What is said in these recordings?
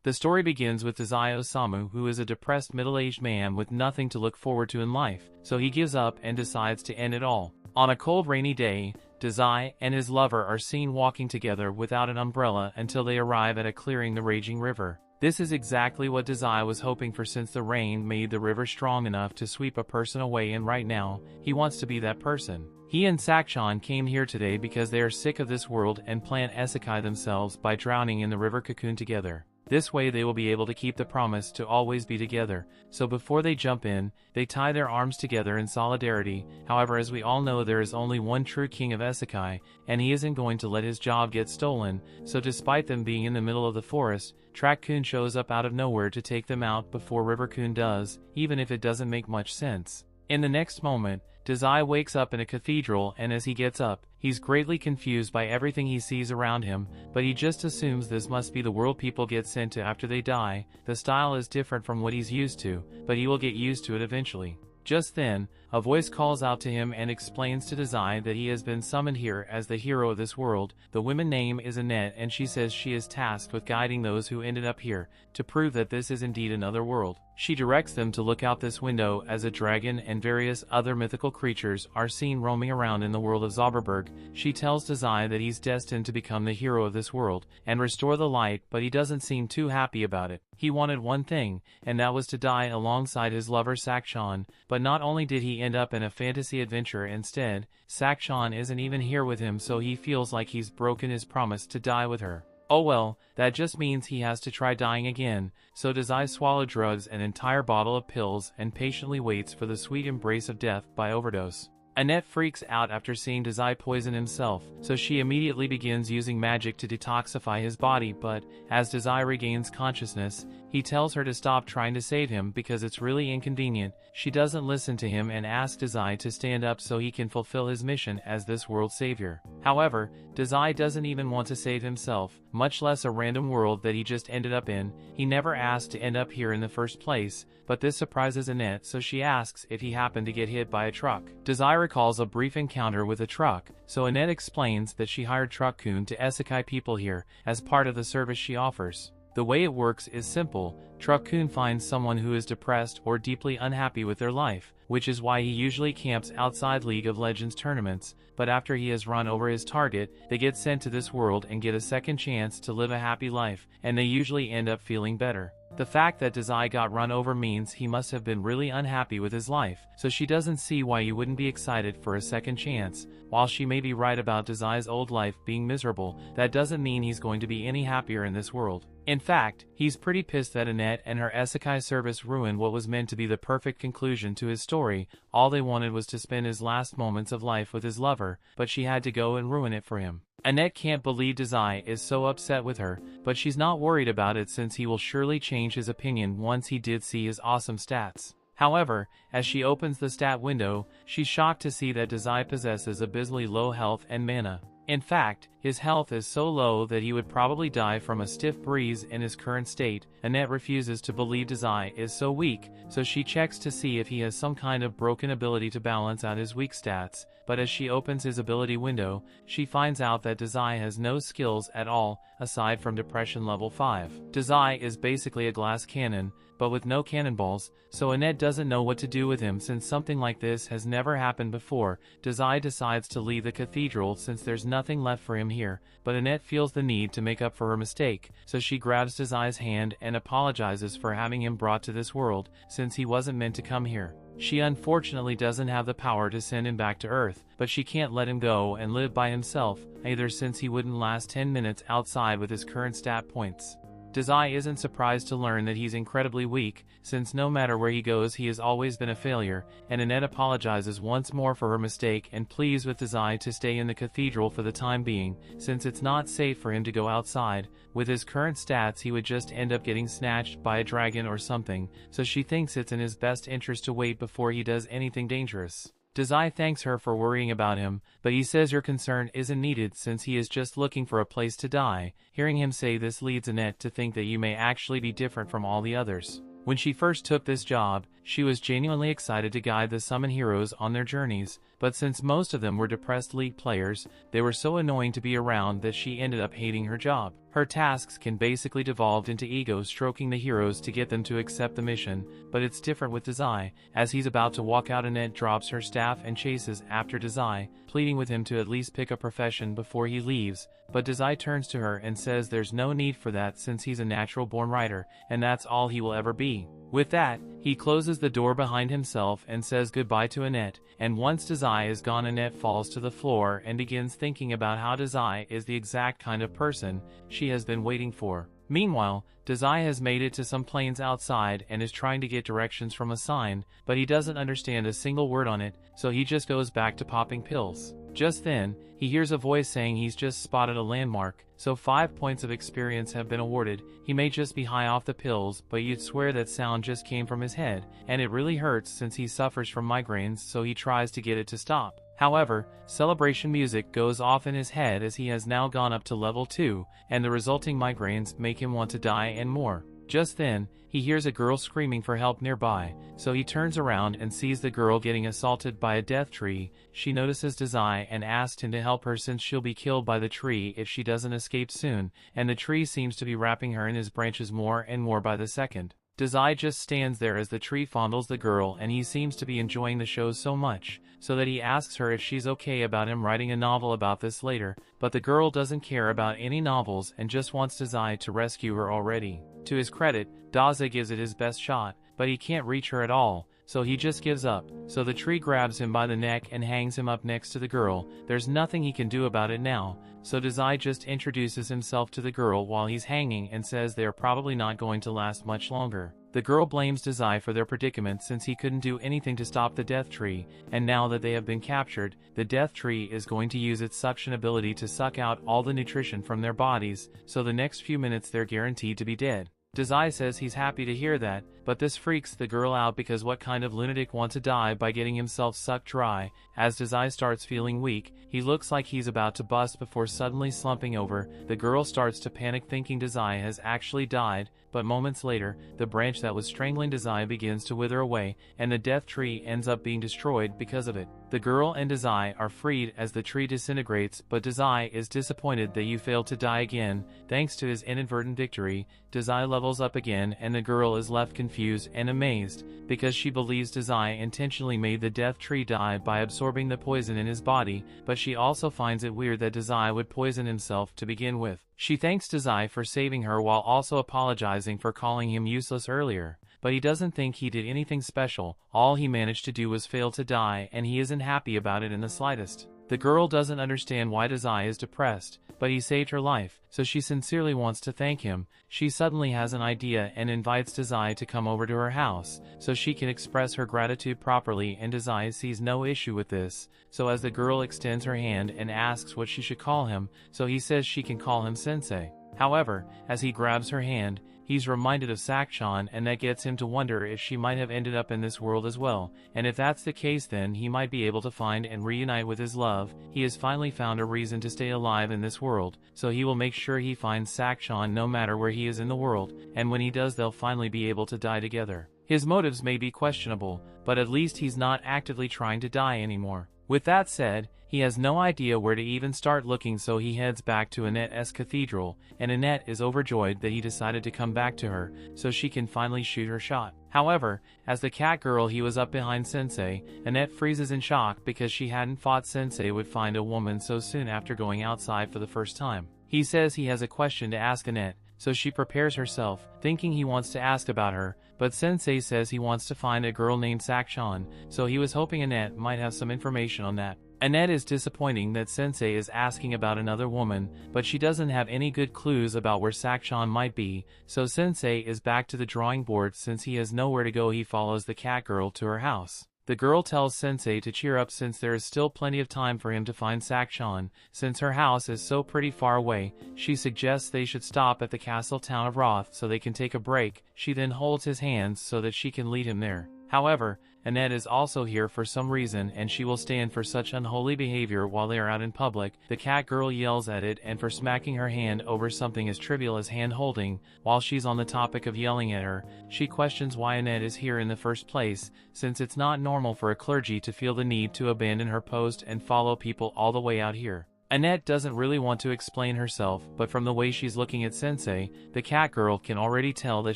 The story begins with Dazai Osamu, who is a depressed middle-aged man with nothing to look forward to in life, so he gives up and decides to end it all. On a cold rainy day, Dazai and his lover are seen walking together without an umbrella until they arrive at a clearing the raging river. This is exactly what Dazai was hoping for, since the rain made the river strong enough to sweep a person away, and right now, he wants to be that person. He and Sakchan came here today because they are sick of this world and plan Isekai themselves by drowning in the river cocoon together. This way they will be able to keep the promise to always be together, so before they jump in, they tie their arms together in solidarity. However, as we all know, there is only one true king of Isekai, and he isn't going to let his job get stolen, so despite them being in the middle of the forest, Track-kun shows up out of nowhere to take them out before River-kun does, even if it doesn't make much sense. In the next moment, Dazai wakes up in a cathedral, and as he gets up, he's greatly confused by everything he sees around him, but he just assumes this must be the world people get sent to after they die. The style is different from what he's used to, but he will get used to it eventually. Just then, a voice calls out to him and explains to Dazai that he has been summoned here as the hero of this world. The woman's name is Annette, and she says she is tasked with guiding those who ended up here, to prove that this is indeed another world. She directs them to look out this window as a dragon and various other mythical creatures are seen roaming around in the world of Zauberberg. She tells Dazai that he's destined to become the hero of this world and restore the light, but he doesn't seem too happy about it. He wanted one thing, and that was to die alongside his lover Sakchan, but not only did he end up in a fantasy adventure instead, Sakchan isn't even here with him, so he feels like he's broken his promise to die with her. Oh well, that just means he has to try dying again, so Dazai swallows drugs, an entire bottle of pills, and patiently waits for the sweet embrace of death by overdose. Annette freaks out after seeing Dazai poison himself, so she immediately begins using magic to detoxify his body, but as Dazai regains consciousness, he tells her to stop trying to save him because it's really inconvenient. She doesn't listen to him and asks Dazai to stand up so he can fulfill his mission as this world's savior. However, Dazai doesn't even want to save himself, much less a random world that he just ended up in. He never asked to end up here in the first place, but this surprises Annette, so she asks if he happened to get hit by a truck. Dazai recalls a brief encounter with a truck, so Annette explains that she hired Truck-kun to Isekai people here as part of the service she offers. The way it works is simple. Truck-kun finds someone who is depressed or deeply unhappy with their life, which is why he usually camps outside League of Legends tournaments, but after he has run over his target, they get sent to this world and get a second chance to live a happy life, and they usually end up feeling better. The fact that Dazai got run over means he must have been really unhappy with his life, so she doesn't see why you wouldn't be excited for a second chance. While she may be right about Dazai's old life being miserable, that doesn't mean he's going to be any happier in this world. In fact, he's pretty pissed that Annette and her Isekai service ruined what was meant to be the perfect conclusion to his story. All they wanted was to spend his last moments of life with his lover, but she had to go and ruin it for him. Annette can't believe Dazai is so upset with her, but she's not worried about it since he will surely change his opinion once he did see his awesome stats. However, as she opens the stat window, she's shocked to see that Dazai possesses abysmally low health and mana. In fact, his health is so low that he would probably die from a stiff breeze in his current state. Annette refuses to believe Dazai is so weak, so she checks to see if he has some kind of broken ability to balance out his weak stats, but as she opens his ability window, she finds out that Dazai has no skills at all, aside from Depression level 5. Dazai is basically a glass cannon, but with no cannonballs, so Annette doesn't know what to do with him since something like this has never happened before. Dazai decides to leave the cathedral since there's nothing left for him here, but Annette feels the need to make up for her mistake, so she grabs Dazai's hand and apologizes for having him brought to this world, since he wasn't meant to come here. She unfortunately doesn't have the power to send him back to Earth, but she can't let him go and live by himself, either, since he wouldn't last 10 minutes outside with his current stat points. Dazai isn't surprised to learn that he's incredibly weak, since no matter where he goes he has always been a failure, and Annette apologizes once more for her mistake and pleads with Dazai to stay in the cathedral for the time being, since it's not safe for him to go outside. With his current stats he would just end up getting snatched by a dragon or something, so she thinks it's in his best interest to wait before he does anything dangerous. Dazai thanks her for worrying about him, but he says her concern isn't needed since he is just looking for a place to die. Hearing him say this leads Annette to think that you may actually be different from all the others. When she first took this job, she was genuinely excited to guide the summon heroes on their journeys, but since most of them were depressed league players, they were so annoying to be around that she ended up hating her job. Her tasks can basically devolve into ego stroking the heroes to get them to accept the mission, but it's different with Dazai. As he's about to walk out, Annette drops her staff and chases after Dazai, pleading with him to at least pick a profession before he leaves, but Dazai turns to her and says there's no need for that since he's a natural-born writer, and that's all he will ever be. With that, he closes the door behind himself and says goodbye to Annette, and once Dazai is gone, Annette falls to the floor and begins thinking about how Dazai is the exact kind of person she has been waiting for. Meanwhile, Dazai has made it to some plains outside and is trying to get directions from a sign, but he doesn't understand a single word on it, so he just goes back to popping pills. Just then, he hears a voice saying he's just spotted a landmark, so 5 points of experience have been awarded. He may just be high off the pills, but you'd swear that sound just came from his head, and it really hurts since he suffers from migraines, so he tries to get it to stop. However, celebration music goes off in his head as he has now gone up to level 2, and the resulting migraines make him want to die and more. Just then, he hears a girl screaming for help nearby, so he turns around and sees the girl getting assaulted by a death tree. She notices Dazai and asks him to help her since she'll be killed by the tree if she doesn't escape soon, and the tree seems to be wrapping her in his branches more and more by the second. Dazai just stands there as the tree fondles the girl, and he seems to be enjoying the show so much, so that he asks her if she's okay about him writing a novel about this later, but the girl doesn't care about any novels and just wants Dazai to rescue her already. To his credit, Dazai gives it his best shot, but he can't reach her at all, so he just gives up. So the tree grabs him by the neck and hangs him up next to the girl. There's nothing he can do about it now, so Dazai just introduces himself to the girl while he's hanging and says they're probably not going to last much longer. The girl blames Dazai for their predicament since he couldn't do anything to stop the death tree, and now that they have been captured, the death tree is going to use its suction ability to suck out all the nutrition from their bodies, so the next few minutes they're guaranteed to be dead. Dazai says he's happy to hear that, but this freaks the girl out because what kind of lunatic wants to die by getting himself sucked dry? As Dazai starts feeling weak, he looks like he's about to bust before suddenly slumping over. The girl starts to panic thinking Dazai has actually died, but moments later, the branch that was strangling Dazai begins to wither away, and the death tree ends up being destroyed because of it. The girl and Dazai are freed as the tree disintegrates, but Dazai is disappointed that you failed to die again. Thanks to his inadvertent victory, Dazai levels up again, and the girl is left confused and amazed, because she believes Dazai intentionally made the death tree die by absorbing the poison in his body, but she also finds it weird that Dazai would poison himself to begin with. She thanks Dazai for saving her while also apologizing for calling him useless earlier, but he doesn't think he did anything special. All he managed to do was fail to die, and he isn't happy about it in the slightest. The girl doesn't understand why Dazai is depressed, but he saved her life, so she sincerely wants to thank him. She suddenly has an idea and invites Dazai to come over to her house, so she can express her gratitude properly, and Dazai sees no issue with this, so as the girl extends her hand and asks what she should call him, so he says she can call him Sensei. However, as he grabs her hand, he's reminded of Sakchan, and that gets him to wonder if she might have ended up in this world as well, and if that's the case then he might be able to find and reunite with his love. He has finally found a reason to stay alive in this world, so he will make sure he finds Sakchan no matter where he is in the world, and when he does they'll finally be able to die together. His motives may be questionable, but at least he's not actively trying to die anymore. With that said, he has no idea where to even start looking, so he heads back to Annette's cathedral, and Annette is overjoyed that he decided to come back to her, so she can finally shoot her shot. However, as the cat girl he was up behind Sensei, Annette freezes in shock because she hadn't thought Sensei would find a woman so soon after going outside for the first time. He says he has a question to ask Annette, so she prepares herself, thinking he wants to ask about her, but Sensei says he wants to find a girl named Sakchan, so he was hoping Annette might have some information on that. Annette is disappointing that Sensei is asking about another woman, but she doesn't have any good clues about where Sakchan might be, so Sensei is back to the drawing board. Since he has nowhere to go, he follows the cat girl to her house. The girl tells Sensei to cheer up since there is still plenty of time for him to find Sakchan. Since her house is so pretty far away, she suggests they should stop at the castle town of Roth so they can take a break. She then holds his hands so that she can lead him there. However, Annette is also here for some reason and she will stand for such unholy behavior while they are out in public. The cat girl yells at it and for smacking her hand over something as trivial as hand holding. While she's on the topic of yelling at her, she questions why Annette is here in the first place, since it's not normal for a clergy to feel the need to abandon her post and follow people all the way out here. Annette doesn't really want to explain herself, but from the way she's looking at Sensei, the cat girl can already tell that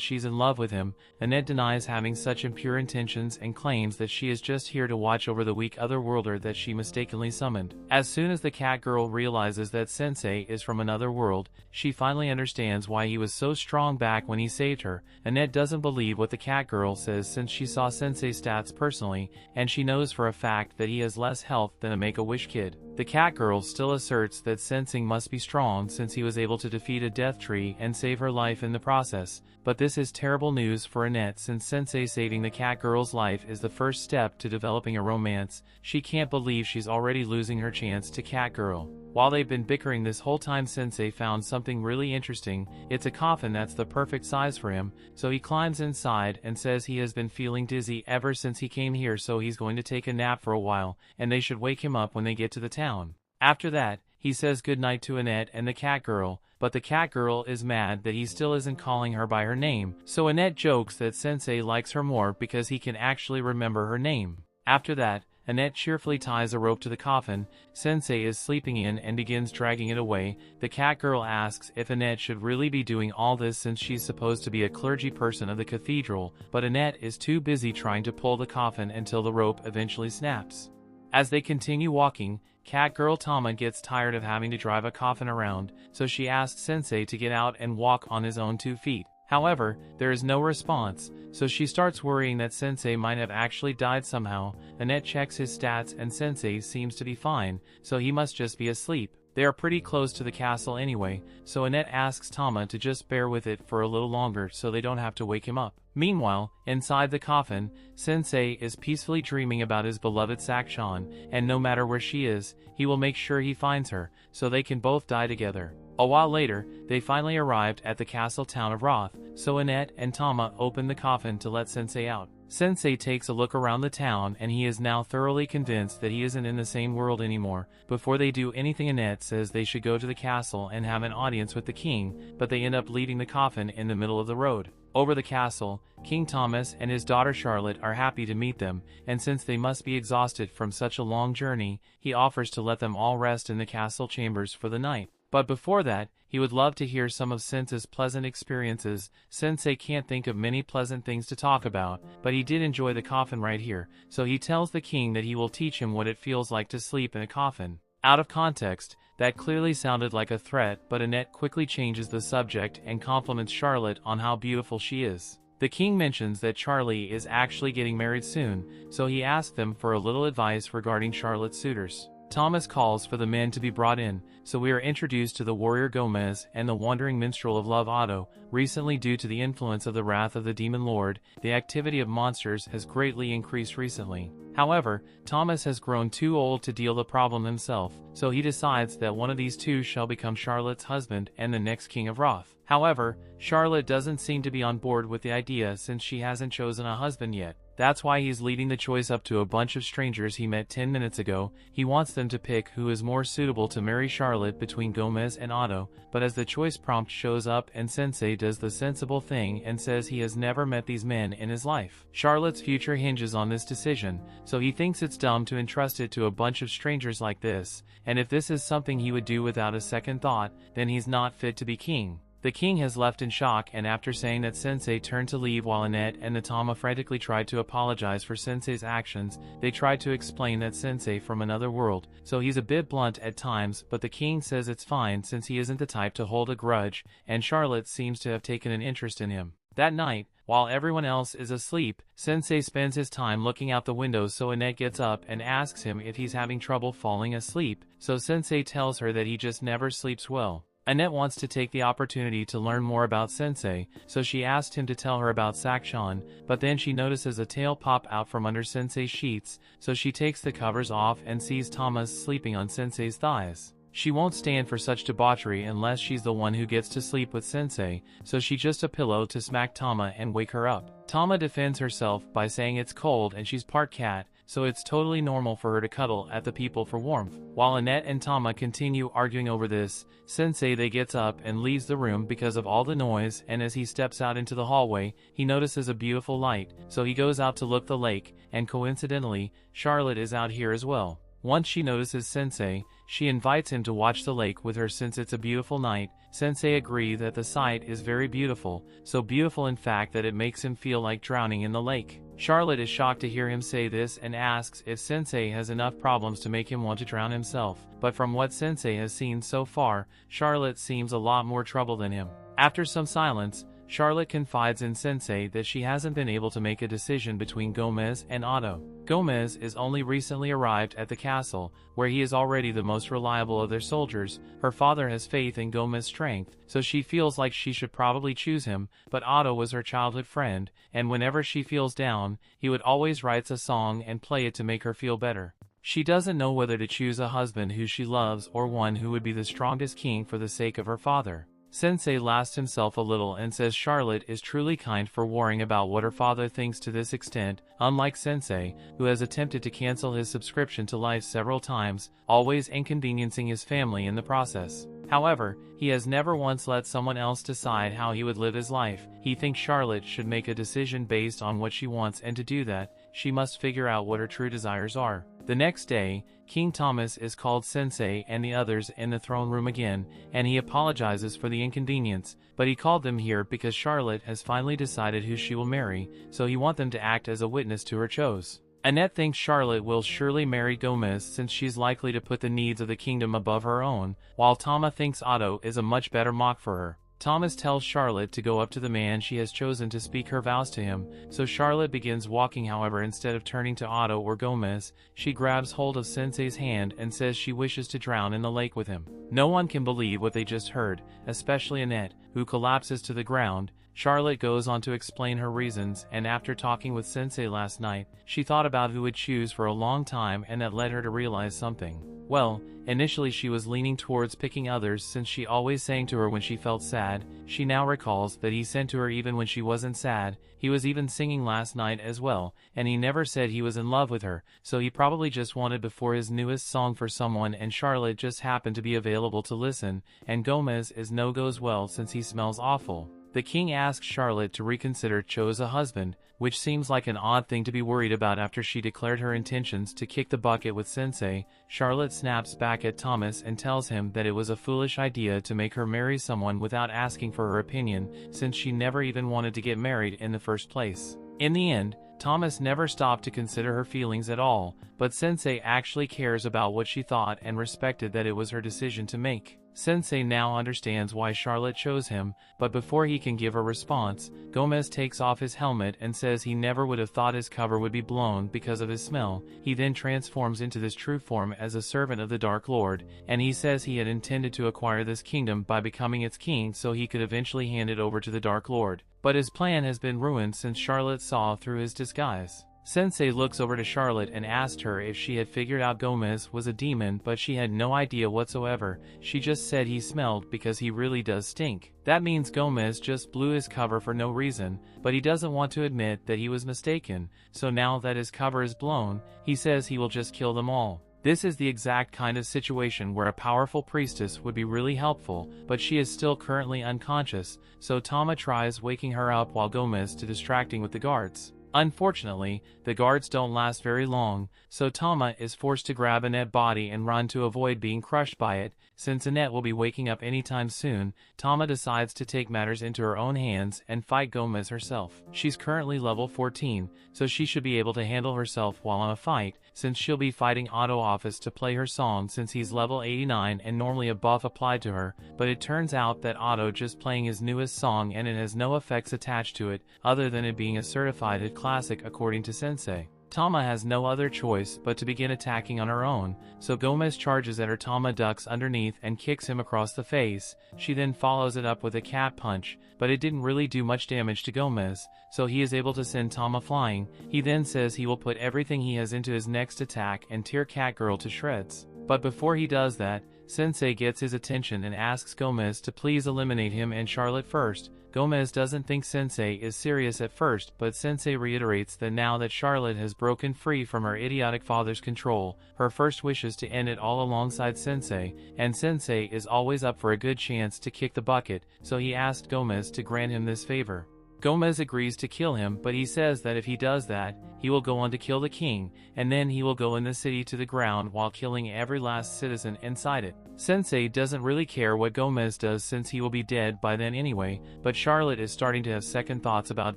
she's in love with him. Annette denies having such impure intentions and claims that she is just here to watch over the weak otherworlder that she mistakenly summoned. As soon as the cat girl realizes that Sensei is from another world, she finally understands why he was so strong back when he saved her. Annette doesn't believe what the cat girl says since she saw Sensei's stats personally, and she knows for a fact that he has less health than a Make-A-Wish kid. The cat girl still asserts that Sensei must be strong since he was able to defeat a death tree and save her life in the process, but this is terrible news for Annette since Sensei saving the cat girl's life is the first step to developing a romance. She can't believe she's already losing her chance to cat girl. While they've been bickering this whole time, Sensei found something really interesting. It's a coffin that's the perfect size for him, so he climbs inside and says he has been feeling dizzy ever since he came here, so he's going to take a nap for a while, and they should wake him up when they get to the town. After that, he says goodnight to Annette and the cat girl, but the cat girl is mad that he still isn't calling her by her name, so Annette jokes that Sensei likes her more because he can actually remember her name. After that, Annette cheerfully ties a rope to the coffin Sensei is sleeping in and begins dragging it away. The cat girl asks if Annette should really be doing all this since she's supposed to be a clergy person of the cathedral, but Annette is too busy trying to pull the coffin until the rope eventually snaps. As they continue walking, cat girl Tama gets tired of having to drive a coffin around, so she asks Sensei to get out and walk on his own 2 feet. However, there is no response, so she starts worrying that Sensei might have actually died somehow. Annette checks his stats and Sensei seems to be fine, so he must just be asleep. They are pretty close to the castle anyway, so Annette asks Tama to just bear with it for a little longer so they don't have to wake him up. Meanwhile, inside the coffin, Sensei is peacefully dreaming about his beloved Sakshan, and no matter where she is, he will make sure he finds her, so they can both die together. A while later, they finally arrived at the castle town of Roth, so Annette and Tama open the coffin to let Sensei out. Sensei takes a look around the town and he is now thoroughly convinced that he isn't in the same world anymore. Before they do anything, Annette says they should go to the castle and have an audience with the king, but they end up leaving the coffin in the middle of the road. Over the castle, King Thomas and his daughter Charlotte are happy to meet them, and since they must be exhausted from such a long journey, he offers to let them all rest in the castle chambers for the night. But before that, he would love to hear some of Sensei's pleasant experiences. Sensei can't think of many pleasant things to talk about, but he did enjoy the coffin right here, so he tells the king that he will teach him what it feels like to sleep in a coffin. Out of context, that clearly sounded like a threat, but Annette quickly changes the subject and compliments Charlotte on how beautiful she is. The king mentions that Charlie is actually getting married soon, so he asks them for a little advice regarding Charlotte's suitors. Thomas calls for the men to be brought in, so we are introduced to the warrior Gomez and the wandering minstrel of love Otto. Recently, due to the influence of the wrath of the demon lord, the activity of monsters has greatly increased recently. However, Thomas has grown too old to deal the problem himself, so he decides that one of these two shall become Charlotte's husband and the next king of Roth. However, Charlotte doesn't seem to be on board with the idea since she hasn't chosen a husband yet. That's why he's leading the choice up to a bunch of strangers he met 10 minutes ago. He wants them to pick who is more suitable to marry Charlotte between Gomez and Otto, but as the choice prompt shows up and Sensei does the sensible thing and says he has never met these men in his life. Charlotte's future hinges on this decision, so he thinks it's dumb to entrust it to a bunch of strangers like this, and if this is something he would do without a second thought, then he's not fit to be king. The king has left in shock, and after saying that Sensei turned to leave while Annette and Natama frantically tried to apologize for Sensei's actions, they tried to explain that Sensei from another world, so he's a bit blunt at times, but the king says it's fine since he isn't the type to hold a grudge, and Charlotte seems to have taken an interest in him. That night, while everyone else is asleep, Sensei spends his time looking out the window, so Annette gets up and asks him if he's having trouble falling asleep, so Sensei tells her that he just never sleeps well. Annette wants to take the opportunity to learn more about Sensei, so she asked him to tell her about Sakshan, but then she notices a tail pop out from under Sensei's sheets, so she takes the covers off and sees Thomas sleeping on Sensei's thighs. She won't stand for such debauchery unless she's the one who gets to sleep with Sensei, so she just a pillow to smack Tama and wake her up. Tama defends herself by saying it's cold and she's part cat, so it's totally normal for her to cuddle at the people for warmth. While Annette and Tama continue arguing over this, Sensei they gets up and leaves the room because of all the noise, and as he steps out into the hallway, he notices a beautiful light, so he goes out to look the lake, and coincidentally, Charlotte is out here as well. Once she notices Sensei, she invites him to watch the lake with her since it's a beautiful night. Sensei agrees that the sight is very beautiful, so beautiful in fact that it makes him feel like drowning in the lake. Charlotte is shocked to hear him say this and asks if Sensei has enough problems to make him want to drown himself, but from what Sensei has seen so far, Charlotte seems a lot more trouble than him. After some silence, Charlotte confides in Sensei that she hasn't been able to make a decision between Gomez and Otto. Gomez is only recently arrived at the castle, where he is already the most reliable of their soldiers. Her father has faith in Gomez's strength, so she feels like she should probably choose him, but Otto was her childhood friend, and whenever she feels down, he would always write a song and play it to make her feel better. She doesn't know whether to choose a husband who she loves or one who would be the strongest king for the sake of her father. Sensei laughs himself a little and says Charlotte is truly kind for worrying about what her father thinks to this extent, unlike Sensei, who has attempted to cancel his subscription to Life several times, always inconveniencing his family in the process. However, he has never once let someone else decide how he would live his life. He thinks Charlotte should make a decision based on what she wants, and to do that, she must figure out what her true desires are. The next day, King Thomas is called Sensei and the others in the throne room again, and he apologizes for the inconvenience, but he called them here because Charlotte has finally decided who she will marry, so he wants them to act as a witness to her choice. Annette thinks Charlotte will surely marry Gomez since she's likely to put the needs of the kingdom above her own, while Tama thinks Otto is a much better mock for her. Thomas tells Charlotte to go up to the man she has chosen to speak her vows to him, so Charlotte begins walking. However, instead of turning to Otto or Gomez, she grabs hold of Sensei's hand and says she wishes to drown in the lake with him. No one can believe what they just heard, especially Annette, who collapses to the ground. Charlotte goes on to explain her reasons, and after talking with Sensei last night, she thought about who would choose for a long time, and that led her to realize something. Well, initially she was leaning towards picking others since she always sang to her when she felt sad. She now recalls that he sang to her even when she wasn't sad. He was even singing last night as well, and he never said he was in love with her, so he probably just wanted before his newest song for someone, and Charlotte just happened to be available to listen, and Gomez is no goes well since he smells awful. The king asks Charlotte to reconsider chose a husband, which seems like an odd thing to be worried about after she declared her intentions to kick the bucket with Sensei. Charlotte snaps back at Thomas and tells him that it was a foolish idea to make her marry someone without asking for her opinion, since she never even wanted to get married in the first place. In the end, Thomas never stopped to consider her feelings at all, but Sensei actually cares about what she thought and respected that it was her decision to make. Sensei now understands why Charlotte chose him, but before he can give a response, Gomez takes off his helmet and says he never would have thought his cover would be blown because of his smell. He then transforms into this true form as a servant of the Dark Lord, and he says he had intended to acquire this kingdom by becoming its king so he could eventually hand it over to the Dark Lord. But his plan has been ruined since Charlotte saw through his disguise. Sensei looks over to Charlotte and asked her if she had figured out Gomez was a demon, but she had no idea whatsoever. She just said he smelled because he really does stink. That means Gomez just blew his cover for no reason, but he doesn't want to admit that he was mistaken, so now that his cover is blown, he says he will just kill them all. This is the exact kind of situation where a powerful priestess would be really helpful, but she is still currently unconscious, so Tama tries waking her up while Gomez is distracting with the guards. Unfortunately, the guards don't last very long, so Tama is forced to grab Annette's body and run to avoid being crushed by it. Since Annette will be waking up anytime soon, Tama decides to take matters into her own hands and fight Gomez herself. She's currently level 14, so she should be able to handle herself while on a fight, since she'll be fighting Otto Office to play her song since he's level 89 and normally a buff applied to her, but it turns out that Otto just playing his newest song and it has no effects attached to it, other than it being a certified hit classic according to Sensei. Tama has no other choice but to begin attacking on her own, so Gomez charges at her. Tama ducks underneath and kicks him across the face. She then follows it up with a cat punch, but it didn't really do much damage to Gomez, so he is able to send Tama flying. He then says he will put everything he has into his next attack and tear Catgirl to shreds. But before he does that, Sensei gets his attention and asks Gomez to please eliminate him and Charlotte first. Gomez doesn't think Sensei is serious at first, but Sensei reiterates that now that Charlotte has broken free from her idiotic father's control, her first wish is to end it all alongside Sensei, and Sensei is always up for a good chance to kick the bucket, so he asked Gomez to grant him this favor. Gomez agrees to kill him, but he says that if he does that, he will go on to kill the king, and then he will go in the city to the ground while killing every last citizen inside it. Sensei doesn't really care what Gomez does since he will be dead by then anyway, but Charlotte is starting to have second thoughts about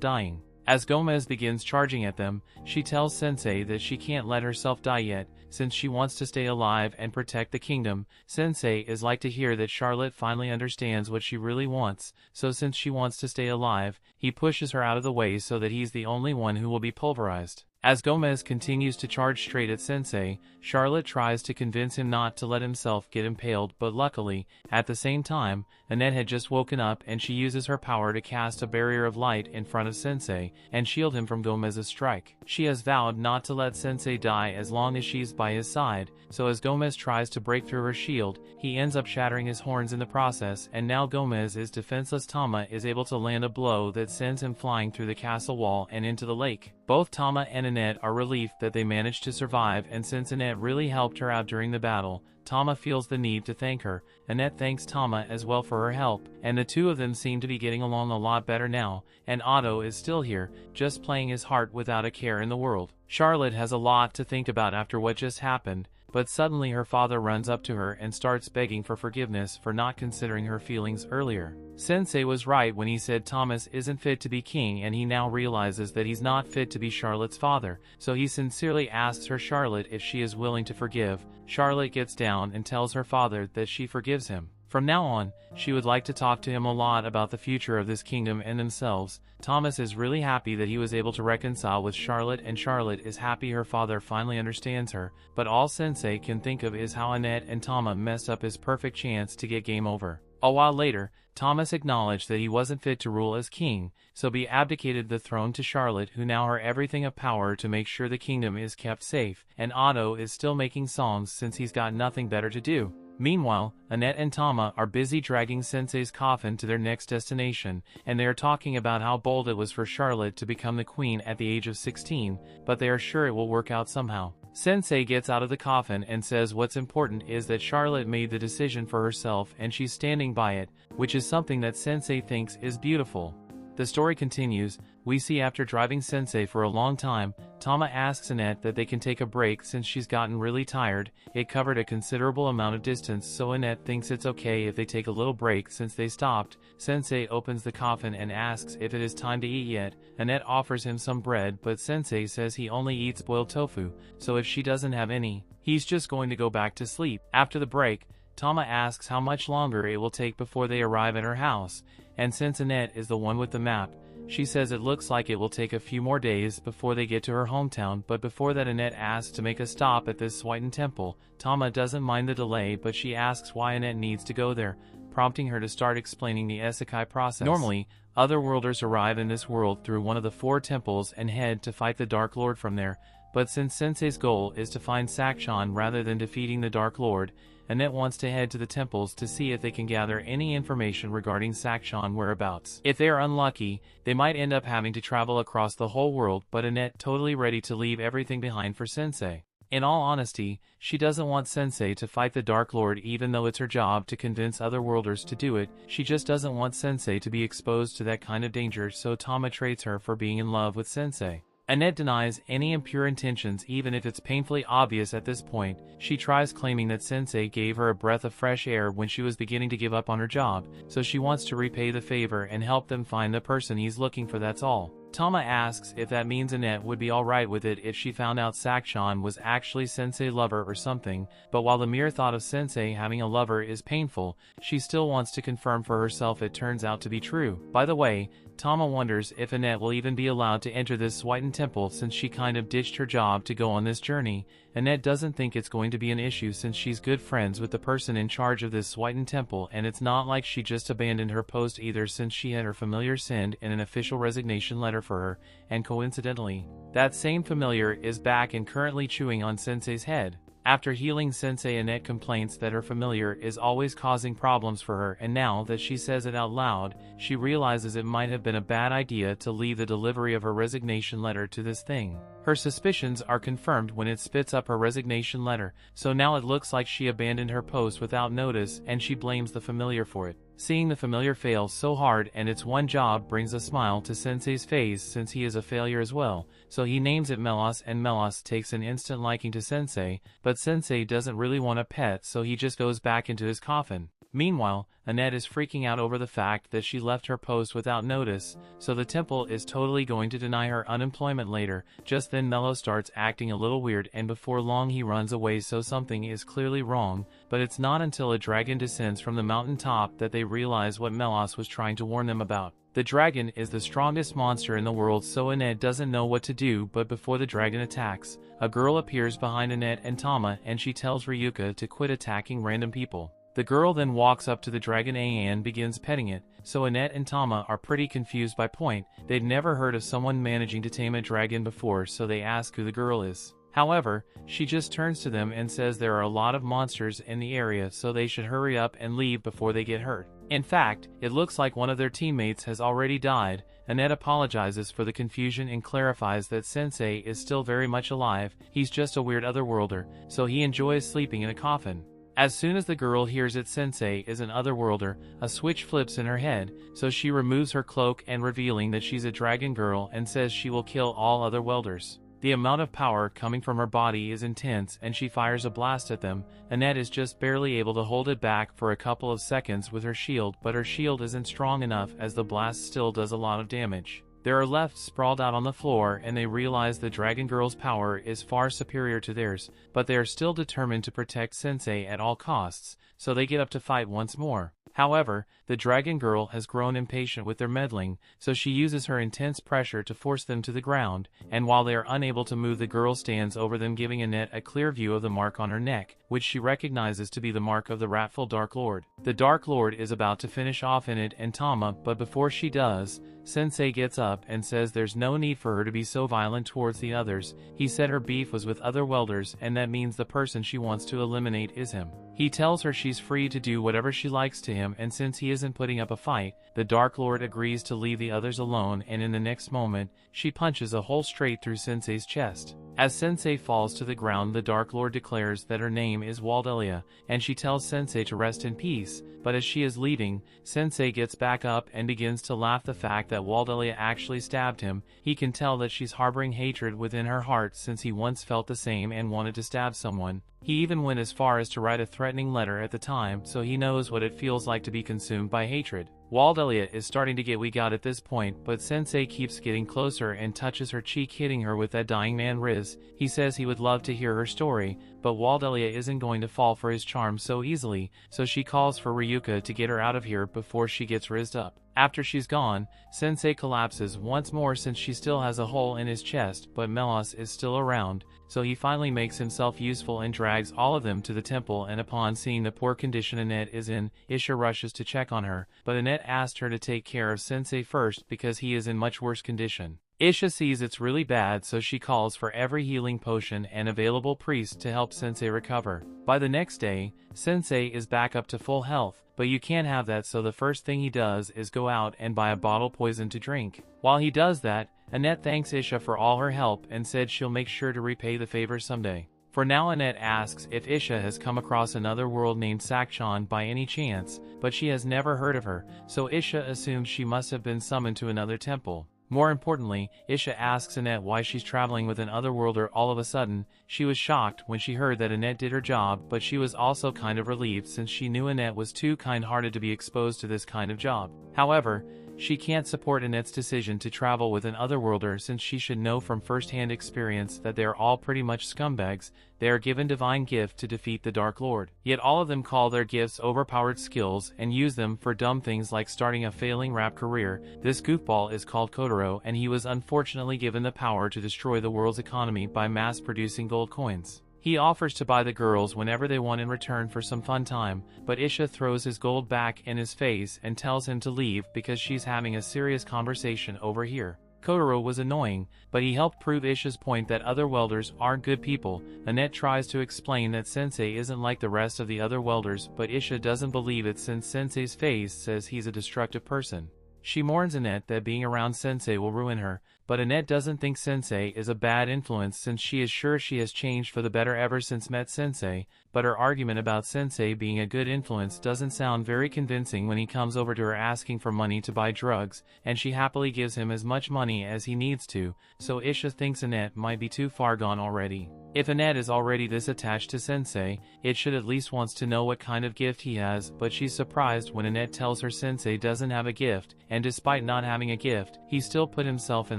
dying. As Gomez begins charging at them, she tells Sensei that she can't let herself die yet, since she wants to stay alive and protect the kingdom. Sensei is like to hear that Charlotte finally understands what she really wants, so since she wants to stay alive, he pushes her out of the way so that he's the only one who will be pulverized. As Gomez continues to charge straight at Sensei, Charlotte tries to convince him not to let himself get impaled, but luckily, at the same time, Annette had just woken up and she uses her power to cast a barrier of light in front of Sensei and shield him from Gomez's strike. She has vowed not to let Sensei die as long as she's by his side, so as Gomez tries to break through her shield, he ends up shattering his horns in the process, and now Gomez is defenseless. Tama is able to land a blow that sends him flying through the castle wall and into the lake. Both Tama and Annette are relieved that they managed to survive, and since Annette really helped her out during the battle, Tama feels the need to thank her. Annette thanks Tama as well for her help, and the two of them seem to be getting along a lot better now, and Otto is still here, just playing his heart without a care in the world. Charlotte has a lot to think about after what just happened, but suddenly her father runs up to her and starts begging for forgiveness for not considering her feelings earlier. Sensei was right when he said Thomas isn't fit to be king, and he now realizes that he's not fit to be Charlotte's father, so he sincerely asks her Charlotte if she is willing to forgive. Charlotte gets down and tells her father that she forgives him. From now on, she would like to talk to him a lot about the future of this kingdom and themselves. Thomas is really happy that he was able to reconcile with Charlotte, and Charlotte is happy her father finally understands her, but all Sensei can think of is how Annette and Tama messed up his perfect chance to get game over. A while later, Thomas acknowledged that he wasn't fit to rule as king, so he abdicated the throne to Charlotte, who now has everything of power to make sure the kingdom is kept safe, and Otto is still making songs since he's got nothing better to do. Meanwhile, Annette and Tama are busy dragging Sensei's coffin to their next destination, and they are talking about how bold it was for Charlotte to become the queen at the age of 16, but they are sure it will work out somehow. Sensei gets out of the coffin and says what's important is that Charlotte made the decision for herself and she's standing by it, which is something that Sensei thinks is beautiful. The story continues. We see after driving Sensei for a long time, Tama asks Annette that they can take a break since she's gotten really tired. It covered a considerable amount of distance, so Annette thinks it's okay if they take a little break since they stopped. Sensei opens the coffin and asks if it is time to eat yet. Annette offers him some bread, but Sensei says he only eats boiled tofu, so if she doesn't have any, he's just going to go back to sleep. After the break, Tama asks how much longer it will take before they arrive at her house, and since Annette is the one with the map, she says it looks like it will take a few more days before they get to her hometown, but before that Annette asks to make a stop at this Swighten temple. Tama doesn't mind the delay, but she asks why Annette needs to go there, prompting her to start explaining the Isekai process. Normally, otherworlders arrive in this world through one of the 4 temples and head to fight the Dark Lord from there, but since Sensei's goal is to find Sakshan rather than defeating the Dark Lord, Annette wants to head to the temples to see if they can gather any information regarding Sakshan whereabouts. If they are unlucky, they might end up having to travel across the whole world, but Annette totally ready to leave everything behind for Sensei. In all honesty, she doesn't want Sensei to fight the Dark Lord even though it's her job to convince otherworlders to do it. She just doesn't want Sensei to be exposed to that kind of danger, so Tama trades her for being in love with Sensei. Annette denies any impure intentions even if it's painfully obvious at this point. She tries claiming that Sensei gave her a breath of fresh air when she was beginning to give up on her job, so she wants to repay the favor and help them find the person he's looking for, that's all. Tama asks if that means Annette would be alright with it if she found out Sakshan was actually Sensei's lover or something, but while the mere thought of Sensei having a lover is painful, she still wants to confirm for herself it turns out to be true. By the way, Tama wonders if Annette will even be allowed to enter this Swighten temple since she kind of ditched her job to go on this journey. Annette doesn't think it's going to be an issue since she's good friends with the person in charge of this Swighten temple, and it's not like she just abandoned her post either since she had her familiar send in an official resignation letter for her, and coincidentally, that same familiar is back and currently chewing on Sensei's head. After healing Sensei, Annette complains that her familiar is always causing problems for her, and now that she says it out loud, she realizes it might have been a bad idea to leave the delivery of her resignation letter to this thing. Her suspicions are confirmed when it spits up her resignation letter, so now it looks like she abandoned her post without notice, and she blames the familiar for it. Seeing the familiar fail so hard and its one job brings a smile to Sensei's face, since he is a failure as well, so he names it Melos, and Melos takes an instant liking to Sensei, but Sensei doesn't really want a pet, so he just goes back into his coffin. Meanwhile, Annette is freaking out over the fact that she left her post without notice, so the temple is totally going to deny her unemployment later. Just then Mello starts acting a little weird, and before long he runs away, so something is clearly wrong, but it's not until a dragon descends from the mountain top that they realize what Melos was trying to warn them about. The dragon is the strongest monster in the world, so Annette doesn't know what to do, but before the dragon attacks, a girl appears behind Annette and Tama, and she tells Ryuka to quit attacking random people. The girl then walks up to the dragon and begins petting it, so Annette and Tama are pretty confused by point. They'd never heard of someone managing to tame a dragon before, so they ask who the girl is. However, she just turns to them and says there are a lot of monsters in the area, so they should hurry up and leave before they get hurt. In fact, it looks like one of their teammates has already died. Annette apologizes for the confusion and clarifies that Sensei is still very much alive. He's just a weird otherworlder, so he enjoys sleeping in a coffin. As soon as the girl hears that Sensei is an otherworlder, a switch flips in her head, so she removes her cloak and revealing that she's a dragon girl, and says she will kill all other welders. The amount of power coming from her body is intense, and she fires a blast at them. Annette is just barely able to hold it back for a couple of seconds with her shield, but her shield isn't strong enough, as the blast still does a lot of damage. They are left sprawled out on the floor, and they realize the dragon girl's power is far superior to theirs, but they are still determined to protect Sensei at all costs, so they get up to fight once more. However, the dragon girl has grown impatient with their meddling, so she uses her intense pressure to force them to the ground, and while they are unable to move, the girl stands over them, giving Annette a clear view of the mark on her neck, which she recognizes to be the mark of the wrathful Dark Lord. The Dark Lord is about to finish off Annette and Tama, but before she does, Sensei gets up and says there's no need for her to be so violent towards the others. He said her beef was with other welders, and that means the person she wants to eliminate is him. He tells her she's free to do whatever she likes to him, and since he isn't putting up a fight, the Dark Lord agrees to leave the others alone, and in the next moment, she punches a hole straight through Sensei's chest. As Sensei falls to the ground, the Dark Lord declares that her name is Waldelia, and she tells Sensei to rest in peace, but as she is leaving, Sensei gets back up and begins to laugh the fact that Waldelia actually stabbed him. He can tell that she's harboring hatred within her heart, since he once felt the same and wanted to stab someone. He even went as far as to write a threatening letter at the time, so he knows what it feels like to be consumed by hatred. Waldelia is starting to get weak out at this point, but Sensei keeps getting closer and touches her cheek, hitting her with that dying man riz. He says he would love to hear her story, but Waldelia isn't going to fall for his charm so easily, so she calls for Ryuka to get her out of here before she gets rizzed up. After she's gone, Sensei collapses once more since she still has a hole in his chest, but Melos is still around, so he finally makes himself useful and drags all of them to the temple, and upon seeing the poor condition Annette is in, Isha rushes to check on her, but Annette asked her to take care of Sensei first because he is in much worse condition. Isha sees it's really bad, so she calls for every healing potion and available priest to help Sensei recover. By the next day, Sensei is back up to full health, but you can't have that, so the first thing he does is go out and buy a bottle poison to drink. While he does that, Annette thanks Isha for all her help and said she'll make sure to repay the favor someday. For now, Annette asks if Isha has come across another world named Sakchan by any chance, but she has never heard of her, so Isha assumes she must have been summoned to another temple. More importantly, Isha asks Annette why she's traveling with an otherworlder all of a sudden. She was shocked when she heard that Annette did her job, but she was also kind of relieved since she knew Annette was too kind-hearted to be exposed to this kind of job. However, she can't support Annette's decision to travel with an otherworlder since she should know from first-hand experience that they are all pretty much scumbags. They are given divine gift to defeat the Dark Lord. Yet all of them call their gifts overpowered skills and use them for dumb things like starting a failing rap career. This goofball is called Kotaro, and he was unfortunately given the power to destroy the world's economy by mass-producing gold coins. He offers to buy the girls whenever they want in return for some fun time, but Isha throws his gold back in his face and tells him to leave because she's having a serious conversation over here. Kotaro was annoying, but he helped prove Isha's point that other welders aren't good people. Annette tries to explain that Sensei isn't like the rest of the other welders, but Isha doesn't believe it since Sensei's face says he's a destructive person. She mourns Annette that being around Sensei will ruin her, but Annette doesn't think Sensei is a bad influence since she is sure she has changed for the better ever since met Sensei, but her argument about Sensei being a good influence doesn't sound very convincing when he comes over to her asking for money to buy drugs, and she happily gives him as much money as he needs to, so Isha thinks Annette might be too far gone already. If Annette is already this attached to Sensei, it should at least wants to know what kind of gift he has, but she's surprised when Annette tells her Sensei doesn't have a gift, and despite not having a gift, he still put himself in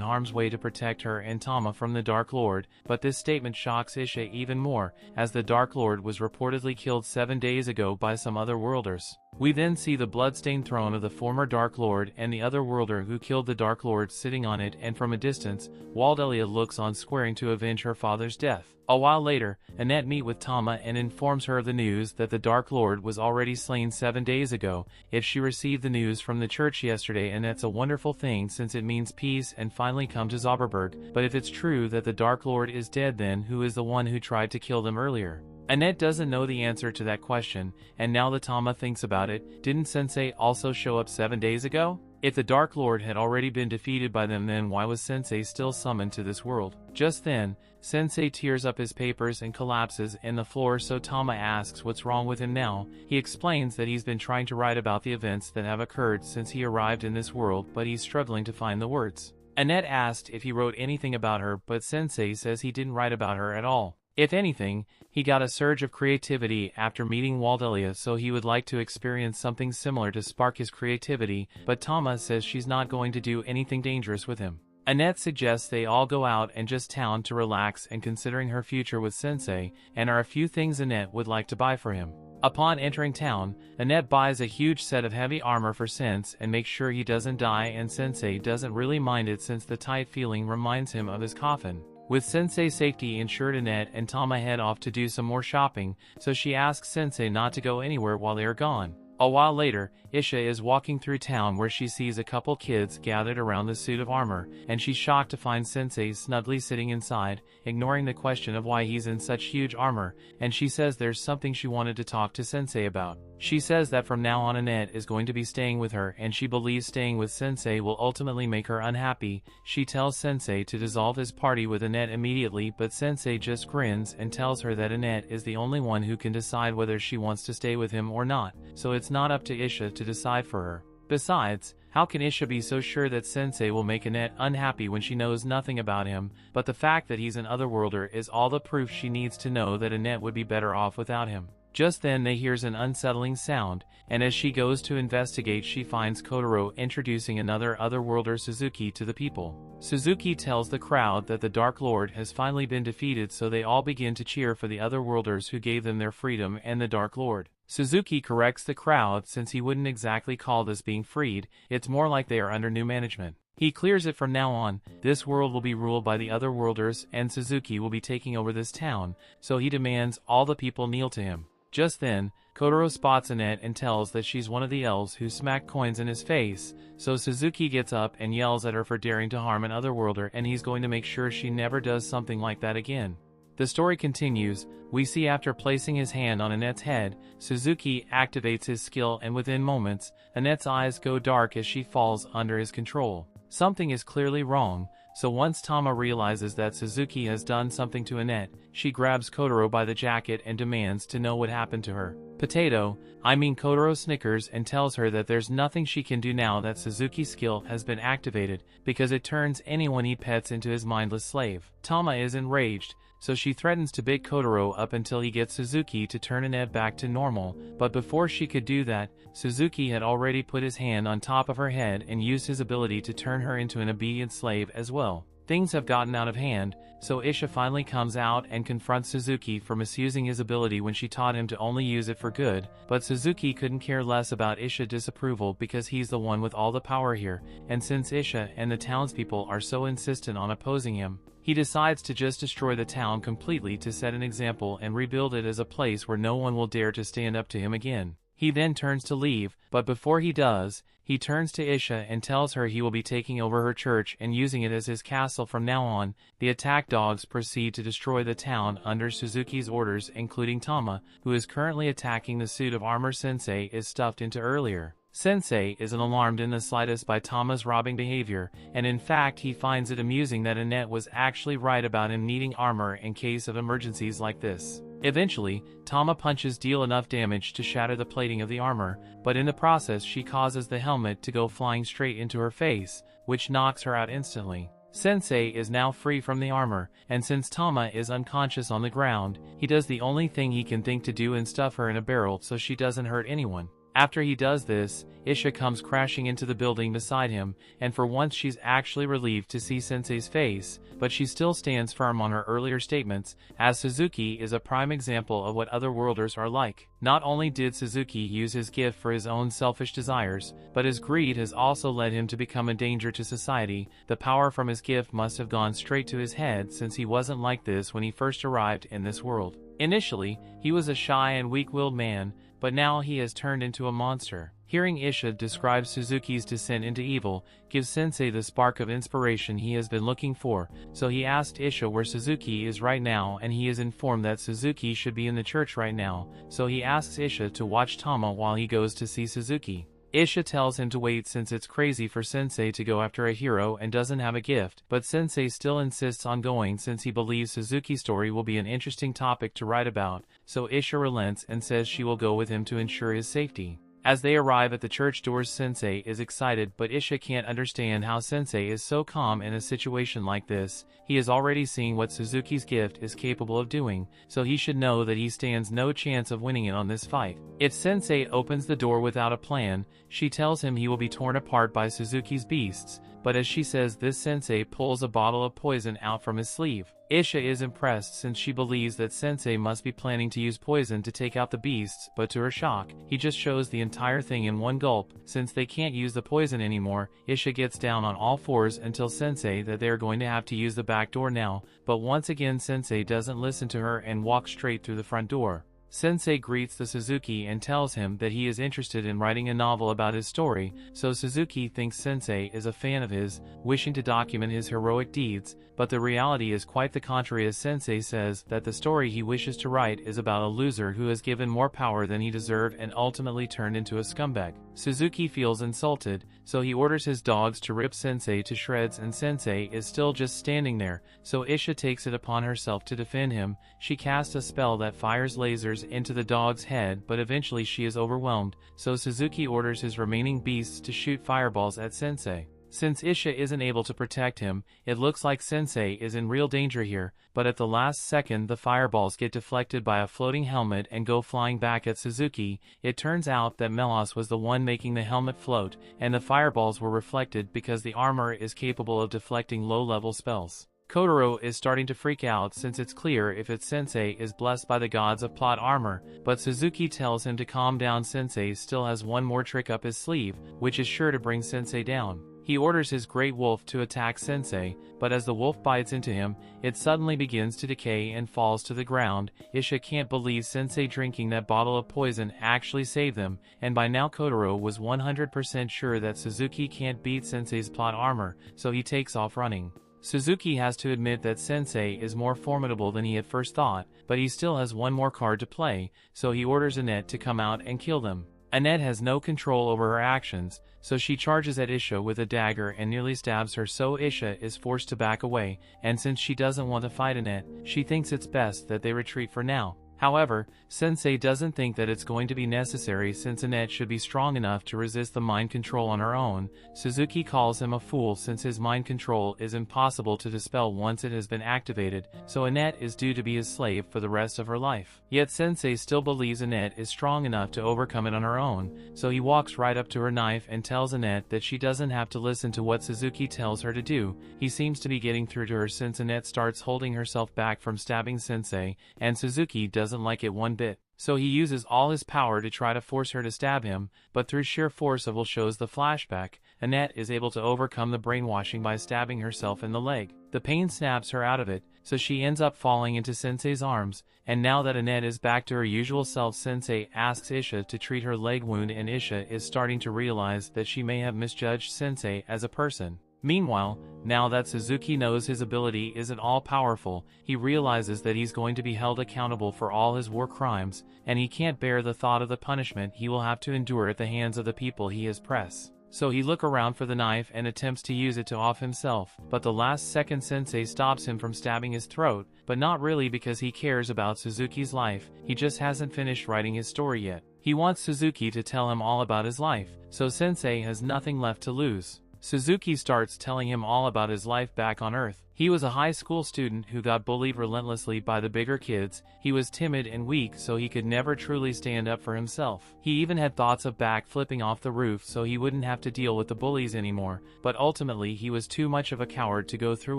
harm's way to protect her and Tama from the Dark Lord, but this statement shocks Isha even more, as the Dark Lord was reportedly killed 7 days ago by some other worlders. We then see the bloodstained throne of the former Dark Lord and the other worlder who killed the Dark Lord sitting on it, and from a distance, Waldelia looks on squaring to avenge her father's death. A while later, Annette meets with Tama and informs her of the news that the Dark Lord was already slain 7 days ago. If she received the news from the church yesterday, and that's a wonderful thing since it means peace and finally come to Zauberberg, but if it's true that the Dark Lord is dead, then who is the one who tried to kill them earlier? Annette doesn't know the answer to that question, and now that Tama thinks about it, didn't Sensei also show up 7 days ago? If the Dark Lord had already been defeated by them, then why was Sensei still summoned to this world? Just then, Sensei tears up his papers and collapses in the floor, so Tama asks what's wrong with him now. He explains that he's been trying to write about the events that have occurred since he arrived in this world, but he's struggling to find the words. Annette asked if he wrote anything about her, but Sensei says he didn't write about her at all. If anything, he got a surge of creativity after meeting Waldelia, so he would like to experience something similar to spark his creativity, but Tama says she's not going to do anything dangerous with him. Annette suggests they all go out and just town to relax and considering her future with Sensei, and are a few things Annette would like to buy for him. Upon entering town, Annette buys a huge set of heavy armor for Sense and makes sure he doesn't die, and Sensei doesn't really mind it since the tight feeling reminds him of his coffin. With Sensei's safety ensured, Annette and Tama head off to do some more shopping, so she asks Sensei not to go anywhere while they are gone. A while later, Isha is walking through town where she sees a couple kids gathered around the suit of armor, and she's shocked to find Sensei snugly sitting inside, ignoring the question of why he's in such huge armor, and she says there's something she wanted to talk to Sensei about. She says that from now on Annette is going to be staying with her, and she believes staying with Sensei will ultimately make her unhappy. She tells Sensei to dissolve his party with Annette immediately, but Sensei just grins and tells her that Annette is the only one who can decide whether she wants to stay with him or not, so it's not up to Isha to decide for her. Besides, how can Isha be so sure that Sensei will make Annette unhappy when she knows nothing about him? But the fact that he's an otherworlder is all the proof she needs to know that Annette would be better off without him. Just then they hears an unsettling sound, and as she goes to investigate, she finds Kotaro introducing another otherworlder, Suzuki, to the people. Suzuki tells the crowd that the Dark Lord has finally been defeated, so they all begin to cheer for the otherworlders who gave them their freedom and the Dark Lord. Suzuki corrects the crowd since he wouldn't exactly call this being freed, it's more like they are under new management. He clears it from now on, this world will be ruled by the otherworlders and Suzuki will be taking over this town, so he demands all the people kneel to him. Just then, Kotaro spots Annette and tells that she's one of the elves who smacked coins in his face, so Suzuki gets up and yells at her for daring to harm an otherworlder, and he's going to make sure she never does something like that again. The story continues. We see after placing his hand on Annette's head, Suzuki activates his skill, and within moments, Annette's eyes go dark as she falls under his control. Something is clearly wrong, so once Tama realizes that Suzuki has done something to Annette, she grabs Kotaro by the jacket and demands to know what happened to her. Kotaro snickers and tells her that there's nothing she can do now that Suzuki's skill has been activated, because it turns anyone he pets into his mindless slave. Tama is enraged, so she threatens to beat Kotaro up until he gets Suzuki to turn Annette back to normal, but before she could do that, Suzuki had already put his hand on top of her head and used his ability to turn her into an obedient slave as well. Things have gotten out of hand, so Isha finally comes out and confronts Suzuki for misusing his ability when she taught him to only use it for good, but Suzuki couldn't care less about Isha's disapproval because he's the one with all the power here, and since Isha and the townspeople are so insistent on opposing him, he decides to just destroy the town completely to set an example and rebuild it as a place where no one will dare to stand up to him again. He He then turns to leave, but before he does, he turns to Isha and tells her he will be taking over her church and using it as his castle from now on. The attack dogs proceed to destroy the town under Suzuki's orders, including Tama, who is currently attacking the suit of armor Sensei is stuffed into earlier. Sensei isn't alarmed in the slightest by Tama's robbing behavior, and in fact he finds it amusing that Annette was actually right about him needing armor in case of emergencies like this. Eventually, Tama punches deal enough damage to shatter the plating of the armor, but in the process she causes the helmet to go flying straight into her face, which knocks her out instantly. Sensei is now free from the armor, and since Tama is unconscious on the ground, he does the only thing he can think to do and stuff her in a barrel so she doesn't hurt anyone. After he does this, Isha comes crashing into the building beside him, and for once she's actually relieved to see Sensei's face, but she still stands firm on her earlier statements, as Suzuki is a prime example of what otherworlders are like. Not only did Suzuki use his gift for his own selfish desires, but his greed has also led him to become a danger to society. The power from his gift must have gone straight to his head since he wasn't like this when he first arrived in this world. Initially, he was a shy and weak-willed man, but now he has turned into a monster. Hearing Isha describe Suzuki's descent into evil gives Sensei the spark of inspiration he has been looking for, so he asked Isha where Suzuki is right now, and he is informed that Suzuki should be in the church right now, so he asks Isha to watch Tama while he goes to see Suzuki. Isha tells him to wait since it's crazy for Sensei to go after a hero and doesn't have a gift, but Sensei still insists on going since he believes Suzuki's story will be an interesting topic to write about, so Isha relents and says she will go with him to ensure his safety. As they arrive at the church doors, Sensei is excited, but Isha can't understand how Sensei is so calm in a situation like this. He is already seeing what Suzuki's gift is capable of doing, so he should know that he stands no chance of winning it on this fight. If Sensei opens the door without a plan, she tells him he will be torn apart by Suzuki's beasts, but as she says this, Sensei pulls a bottle of poison out from his sleeve. Isha is impressed since she believes that Sensei must be planning to use poison to take out the beasts, but to her shock, he just shows the entire thing in one gulp. Since they can't use the poison anymore, Isha gets down on all fours and tells Sensei that they are going to have to use the back door now, but once again Sensei doesn't listen to her and walks straight through the front door. Sensei greets the Suzuki and tells him that he is interested in writing a novel about his story, so Suzuki thinks Sensei is a fan of his, wishing to document his heroic deeds, but the reality is quite the contrary, as Sensei says that the story he wishes to write is about a loser who is given more power than he deserved and ultimately turned into a scumbag. Suzuki feels insulted, so he orders his dogs to rip Sensei to shreds, and Sensei is still just standing there, so Isha takes it upon herself to defend him. She casts a spell that fires lasers into the dog's head, but eventually she is overwhelmed, so Suzuki orders his remaining beasts to shoot fireballs at Sensei. Since Isha isn't able to protect him, it looks like Sensei is in real danger here, but at the last second the fireballs get deflected by a floating helmet and go flying back at Suzuki. It turns out that Melos was the one making the helmet float, and the fireballs were reflected because the armor is capable of deflecting low-level spells. Kotaro is starting to freak out since it's clear if it's Sensei is blessed by the gods of plot armor, but Suzuki tells him to calm down. Sensei still has one more trick up his sleeve, which is sure to bring Sensei down. He orders his great wolf to attack Sensei, but as the wolf bites into him, it suddenly begins to decay and falls to the ground. Isha can't believe Sensei drinking that bottle of poison actually saved them, and by now Kotaro was 100% sure that Suzuki can't beat Sensei's plot armor, so he takes off running. Suzuki has to admit that Sensei is more formidable than he at first thought, but he still has one more card to play, so he orders Annette to come out and kill them. Annette has no control over her actions, so she charges at Isha with a dagger and nearly stabs her, so Isha is forced to back away, and since she doesn't want to fight Annette, she thinks it's best that they retreat for now. However, Sensei doesn't think that it's going to be necessary since Annette should be strong enough to resist the mind control on her own. Suzuki calls him a fool since his mind control is impossible to dispel once it has been activated, so Annette is due to be his slave for the rest of her life. Yet Sensei still believes Annette is strong enough to overcome it on her own, so he walks right up to her knife and tells Annette that she doesn't have to listen to what Suzuki tells her to do. He seems to be getting through to her since Annette starts holding herself back from stabbing Sensei, and Suzuki doesn't like it one bit. So he uses all his power to try to force her to stab him, but through sheer force of will shows the flashback, Annette is able to overcome the brainwashing by stabbing herself in the leg. The pain snaps her out of it, so she ends up falling into Sensei's arms, and now that Annette is back to her usual self, Sensei asks Isha to treat her leg wound, and Isha is starting to realize that she may have misjudged Sensei as a person. Meanwhile, now that Suzuki knows his ability isn't all-powerful, he realizes that he's going to be held accountable for all his war crimes, and he can't bear the thought of the punishment he will have to endure at the hands of the people he has pressed. So he looks around for the knife and attempts to use it to off himself, but the last second Sensei stops him from stabbing his throat, but not really because he cares about Suzuki's life, he just hasn't finished writing his story yet. He wants Suzuki to tell him all about his life, so Sensei has nothing left to lose. Suzuki starts telling him all about his life back on Earth. He was a high school student who got bullied relentlessly by the bigger kids. He was timid and weak, so he could never truly stand up for himself. He even had thoughts of back-flipping off the roof so he wouldn't have to deal with the bullies anymore, but ultimately he was too much of a coward to go through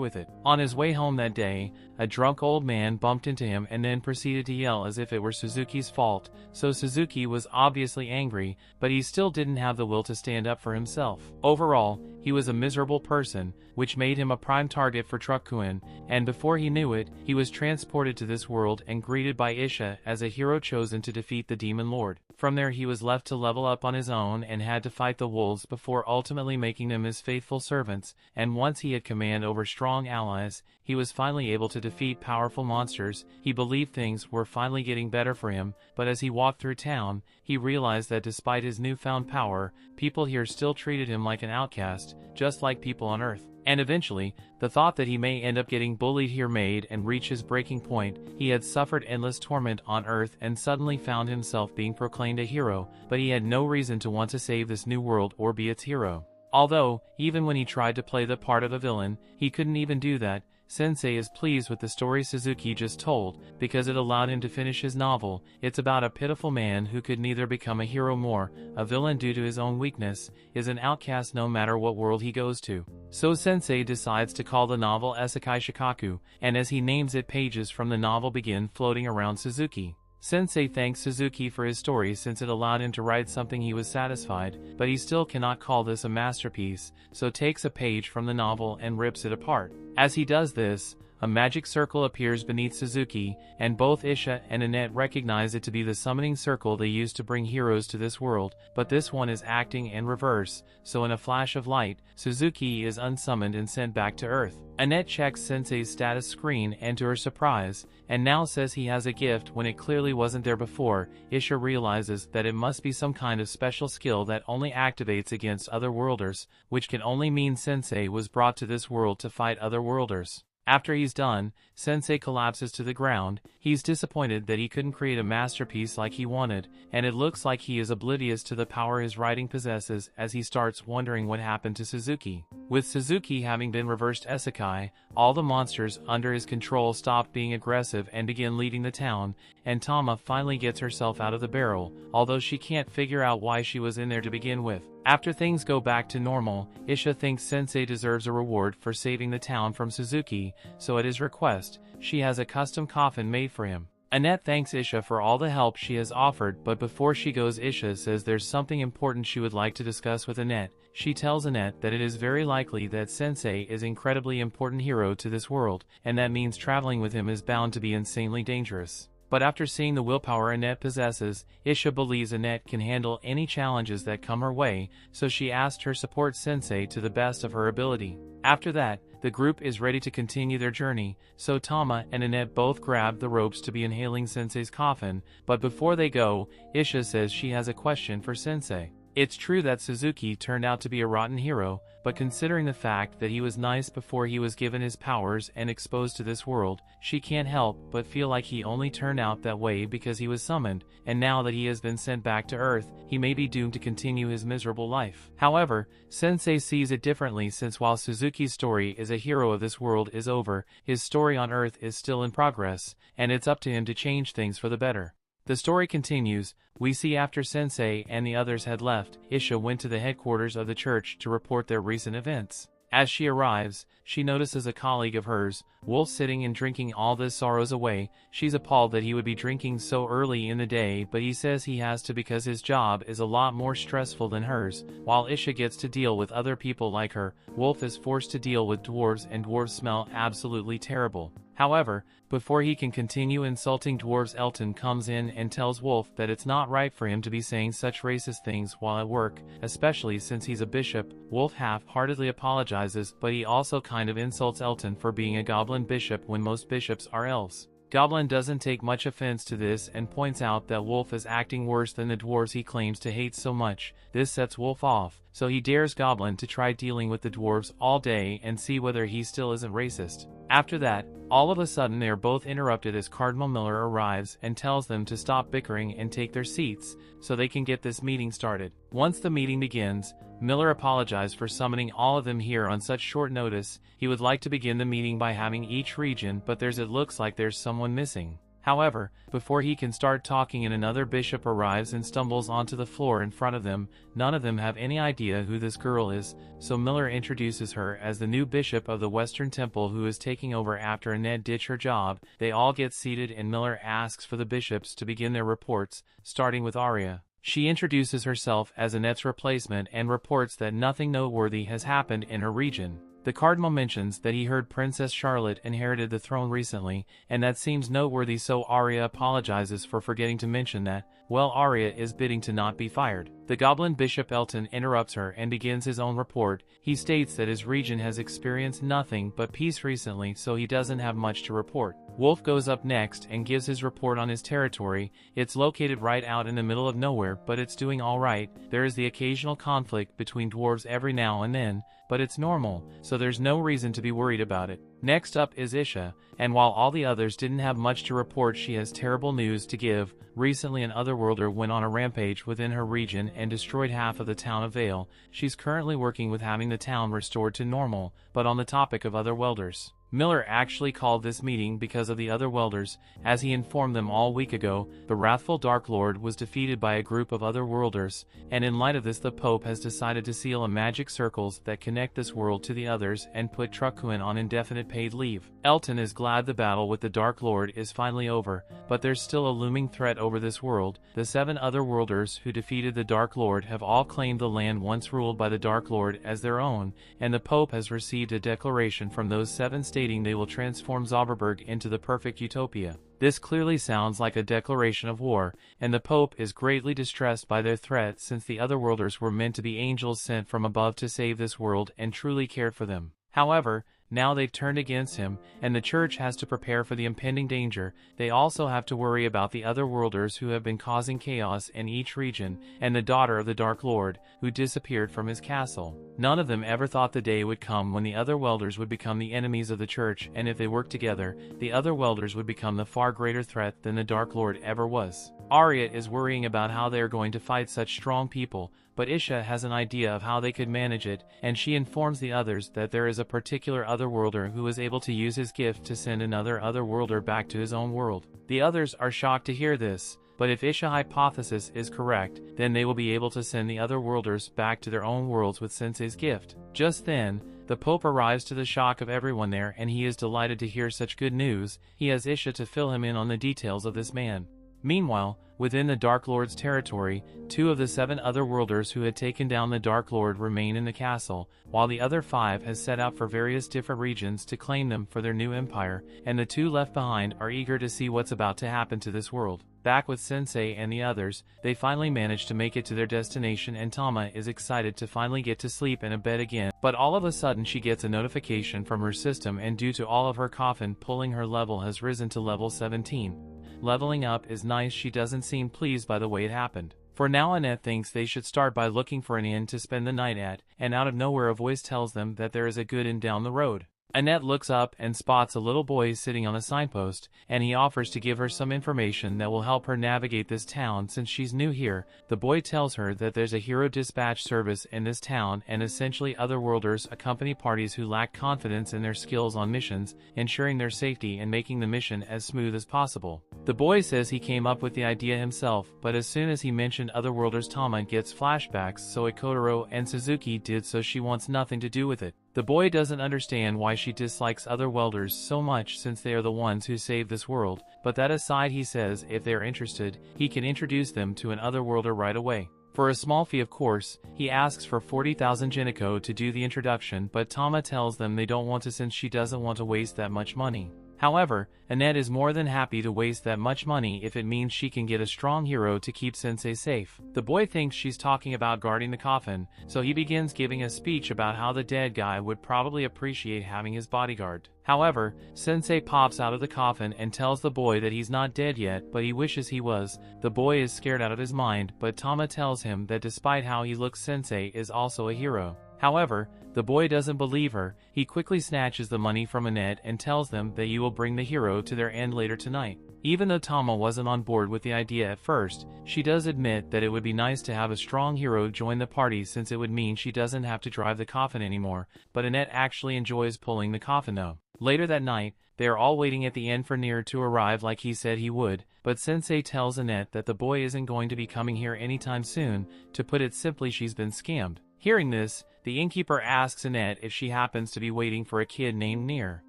with it. On his way home that day, a drunk old man bumped into him and then proceeded to yell as if it were Suzuki's fault, so Suzuki was obviously angry, but he still didn't have the will to stand up for himself. Overall, he was a miserable person, which made him a prime target for Truckuen, and before he knew it, he was transported to this world and greeted by Isha as a hero chosen to defeat the Demon Lord. From there he was left to level up on his own and had to fight the wolves before ultimately making them his faithful servants, and once he had command over strong allies, he was finally able to defeat powerful monsters. He believed things were finally getting better for him, but as he walked through town, he realized that despite his newfound power, people here still treated him like an outcast, just like people on Earth. And eventually, the thought that he may end up getting bullied here made and reach his breaking point. He had suffered endless torment on Earth and suddenly found himself being proclaimed a hero, but he had no reason to want to save this new world or be its hero. Although, even when he tried to play the part of a villain, he couldn't even do that. Sensei is pleased with the story Suzuki just told, because it allowed him to finish his novel. It's about a pitiful man who could neither become a hero nor a villain due to his own weakness, is an outcast no matter what world he goes to. So Sensei decides to call the novel Isekai Shikaku, and as he names it, pages from the novel begin floating around Suzuki. Sensei thanks Suzuki for his story since it allowed him to write something he was satisfied, but he still cannot call this a masterpiece, so takes a page from the novel and rips it apart. As he does this, a magic circle appears beneath Suzuki, and both Isha and Annette recognize it to be the summoning circle they use to bring heroes to this world, but this one is acting in reverse, so in a flash of light, Suzuki is unsummoned and sent back to Earth. Annette checks Sensei's status screen and to her surprise, and now says he has a gift when it clearly wasn't there before. Isha realizes that it must be some kind of special skill that only activates against other worlders, which can only mean Sensei was brought to this world to fight other worlders. After he's done, Sensei collapses to the ground. He's disappointed that he couldn't create a masterpiece like he wanted, and it looks like he is oblivious to the power his writing possesses as he starts wondering what happened to Suzuki. With Suzuki having been reversed isekai, all the monsters under his control stopped being aggressive and began leading the town, and Tama finally gets herself out of the barrel, although she can't figure out why she was in there to begin with. After things go back to normal, Isha thinks Sensei deserves a reward for saving the town from Suzuki, so at his request, she has a custom coffin made for him. Annette thanks Isha for all the help she has offered, but before she goes, Isha says there's something important she would like to discuss with Annette. She tells Annette that it is very likely that Sensei is an incredibly important hero to this world, and that means traveling with him is bound to be insanely dangerous. But after seeing the willpower Annette possesses, Isha believes Annette can handle any challenges that come her way, so she asked her support Sensei to the best of her ability. After that, the group is ready to continue their journey, so Tama and Annette both grab the ropes to be inhaling Sensei's coffin, but before they go, Isha says she has a question for Sensei. It's true that Suzuki turned out to be a rotten hero, but considering the fact that he was nice before he was given his powers and exposed to this world, she can't help but feel like he only turned out that way because he was summoned, and now that he has been sent back to Earth, he may be doomed to continue his miserable life. However, Sensei sees it differently, since while Suzuki's story as a hero of this world is over, his story on Earth is still in progress, and it's up to him to change things for the better. The story continues. We see after Sensei and the others had left, Isha went to the headquarters of the church to report their recent events. As she arrives, she notices a colleague of hers, Wolf, sitting and drinking all his sorrows away. She's appalled that he would be drinking so early in the day, but he says he has to because his job is a lot more stressful than hers. While Isha gets to deal with other people like her, Wolf is forced to deal with dwarves, and dwarves smell absolutely terrible. However, before he can continue insulting dwarves, Elton comes in and tells Wolf that it's not right for him to be saying such racist things while at work, especially since he's a bishop. Wolf half-heartedly apologizes, but he also kind of insults Elton for being a goblin bishop when most bishops are elves. Goblin doesn't take much offense to this and points out that Wolf is acting worse than the dwarves he claims to hate so much. This sets Wolf off, so he dares Goblin to try dealing with the dwarves all day and see whether he still isn't racist. After that, all of a sudden they are both interrupted as Cardinal Miller arrives and tells them to stop bickering and take their seats, so they can get this meeting started. Once the meeting begins, Miller apologized for summoning all of them here on such short notice. He would like to begin the meeting by having each region, but it looks like there's someone missing. However, before he can start talking, another bishop arrives and stumbles onto the floor in front of them. None of them have any idea who this girl is, so Miller introduces her as the new bishop of the Western Temple who is taking over after Annette ditched her job. They all get seated and Miller asks for the bishops to begin their reports, starting with Arya. She introduces herself as Annette's replacement and reports that nothing noteworthy has happened in her region. The cardinal mentions that he heard Princess Charlotte inherited the throne recently, and that seems noteworthy, so Arya apologizes for forgetting to mention that. Well, Arya is bidding to not be fired. The goblin bishop Elton interrupts her and begins his own report. He states that his region has experienced nothing but peace recently, so he doesn't have much to report. Wolf goes up next and gives his report on his territory. It's located right out in the middle of nowhere, but it's doing all right. There is the occasional conflict between dwarves every now and then, but it's normal, so there's no reason to be worried about it. Next up is Isha, and while all the others didn't have much to report, she has terrible news to give. Recently an otherworlder went on a rampage within her region and destroyed half of the town of Vale. She's currently working with having the town restored to normal. But on the topic of otherworlders, Miller actually called this meeting because of the otherworlders. As he informed them all week ago, the wrathful Dark Lord was defeated by a group of otherworlders, and in light of this the Pope has decided to seal a magic circles that connect this world to the others and put Trukuin on indefinite paid leave. Elton is glad the battle with the Dark Lord is finally over, but there's still a looming threat over this world. The 7 otherworlders who defeated the Dark Lord have all claimed the land once ruled by the Dark Lord as their own, and the Pope has received a declaration from those 7 stating they will transform Zauberberg into the perfect utopia. This clearly sounds like a declaration of war, and the Pope is greatly distressed by their threat, since the otherworlders were meant to be angels sent from above to save this world and truly cared for them. However, now they've turned against him, and the church has to prepare for the impending danger. They also have to worry about the otherworlders who have been causing chaos in each region, and the daughter of the Dark Lord, who disappeared from his castle. None of them ever thought the day would come when the otherworlders would become the enemies of the church, and if they worked together, the otherworlders would become the far greater threat than the Dark Lord ever was. Arya is worrying about how they are going to fight such strong people, but Isha has an idea of how they could manage it, and she informs the others that there is a particular otherworlder who is able to use his gift to send another otherworlder back to his own world. The others are shocked to hear this, but if Isha's hypothesis is correct, then they will be able to send the otherworlders back to their own worlds with Sensei's gift. Just then, the Pope arrives, to the shock of everyone there, and he is delighted to hear such good news. He has Isha to fill him in on the details of this man. Meanwhile, within the Dark Lord's territory, 2 of the 7 otherworlders who had taken down the Dark Lord remain in the castle, while the other 5 has set out for various different regions to claim them for their new empire, and the 2 left behind are eager to see what's about to happen to this world. Back with Sensei and the others, they finally manage to make it to their destination, and Tama is excited to finally get to sleep in a bed again. But all of a sudden she gets a notification from her system, and due to all of her coffin pulling, her level has risen to level 17. Leveling up is nice. She doesn't seem pleased by the way it happened. For now, Annette thinks they should start by looking for an inn to spend the night at, and out of nowhere a voice tells them that there is a good inn down the road. Annette looks up and spots a little boy sitting on a signpost, and he offers to give her some information that will help her navigate this town since she's new here. The boy tells her that there's a hero dispatch service in this town, and essentially otherworlders accompany parties who lack confidence in their skills on missions, ensuring their safety and making the mission as smooth as possible. The boy says he came up with the idea himself, but as soon as he mentioned otherworlders, Tama gets flashbacks, so Ikotaro and Suzuki did, so she wants nothing to do with it. The boy doesn't understand why she dislikes otherworlders so much since they are the ones who saved this world, but that aside, he says if they are interested, he can introduce them to an otherworlder right away. For a small fee, of course. He asks for 40,000 Geniko to do the introduction, but Tama tells them they don't want to since she doesn't want to waste that much money. However, Annette is more than happy to waste that much money if it means she can get a strong hero to keep Sensei safe. The boy thinks she's talking about guarding the coffin, so he begins giving a speech about how the dead guy would probably appreciate having his bodyguard. However, Sensei pops out of the coffin and tells the boy that he's not dead yet, but he wishes he was. The boy is scared out of his mind, but Tama tells him that despite how he looks, Sensei is also a hero. However, the boy doesn't believe her. He quickly snatches the money from Annette and tells them that you will bring the hero to their end later tonight. Even though Tama wasn't on board with the idea at first, she does admit that it would be nice to have a strong hero join the party since it would mean she doesn't have to drive the coffin anymore, but Annette actually enjoys pulling the coffin though. Later that night, they are all waiting at the end for Nier to arrive like he said he would, but Sensei tells Annette that the boy isn't going to be coming here anytime soon. To put it simply, she's been scammed. Hearing this, the innkeeper asks Annette if she happens to be waiting for a kid named Nier.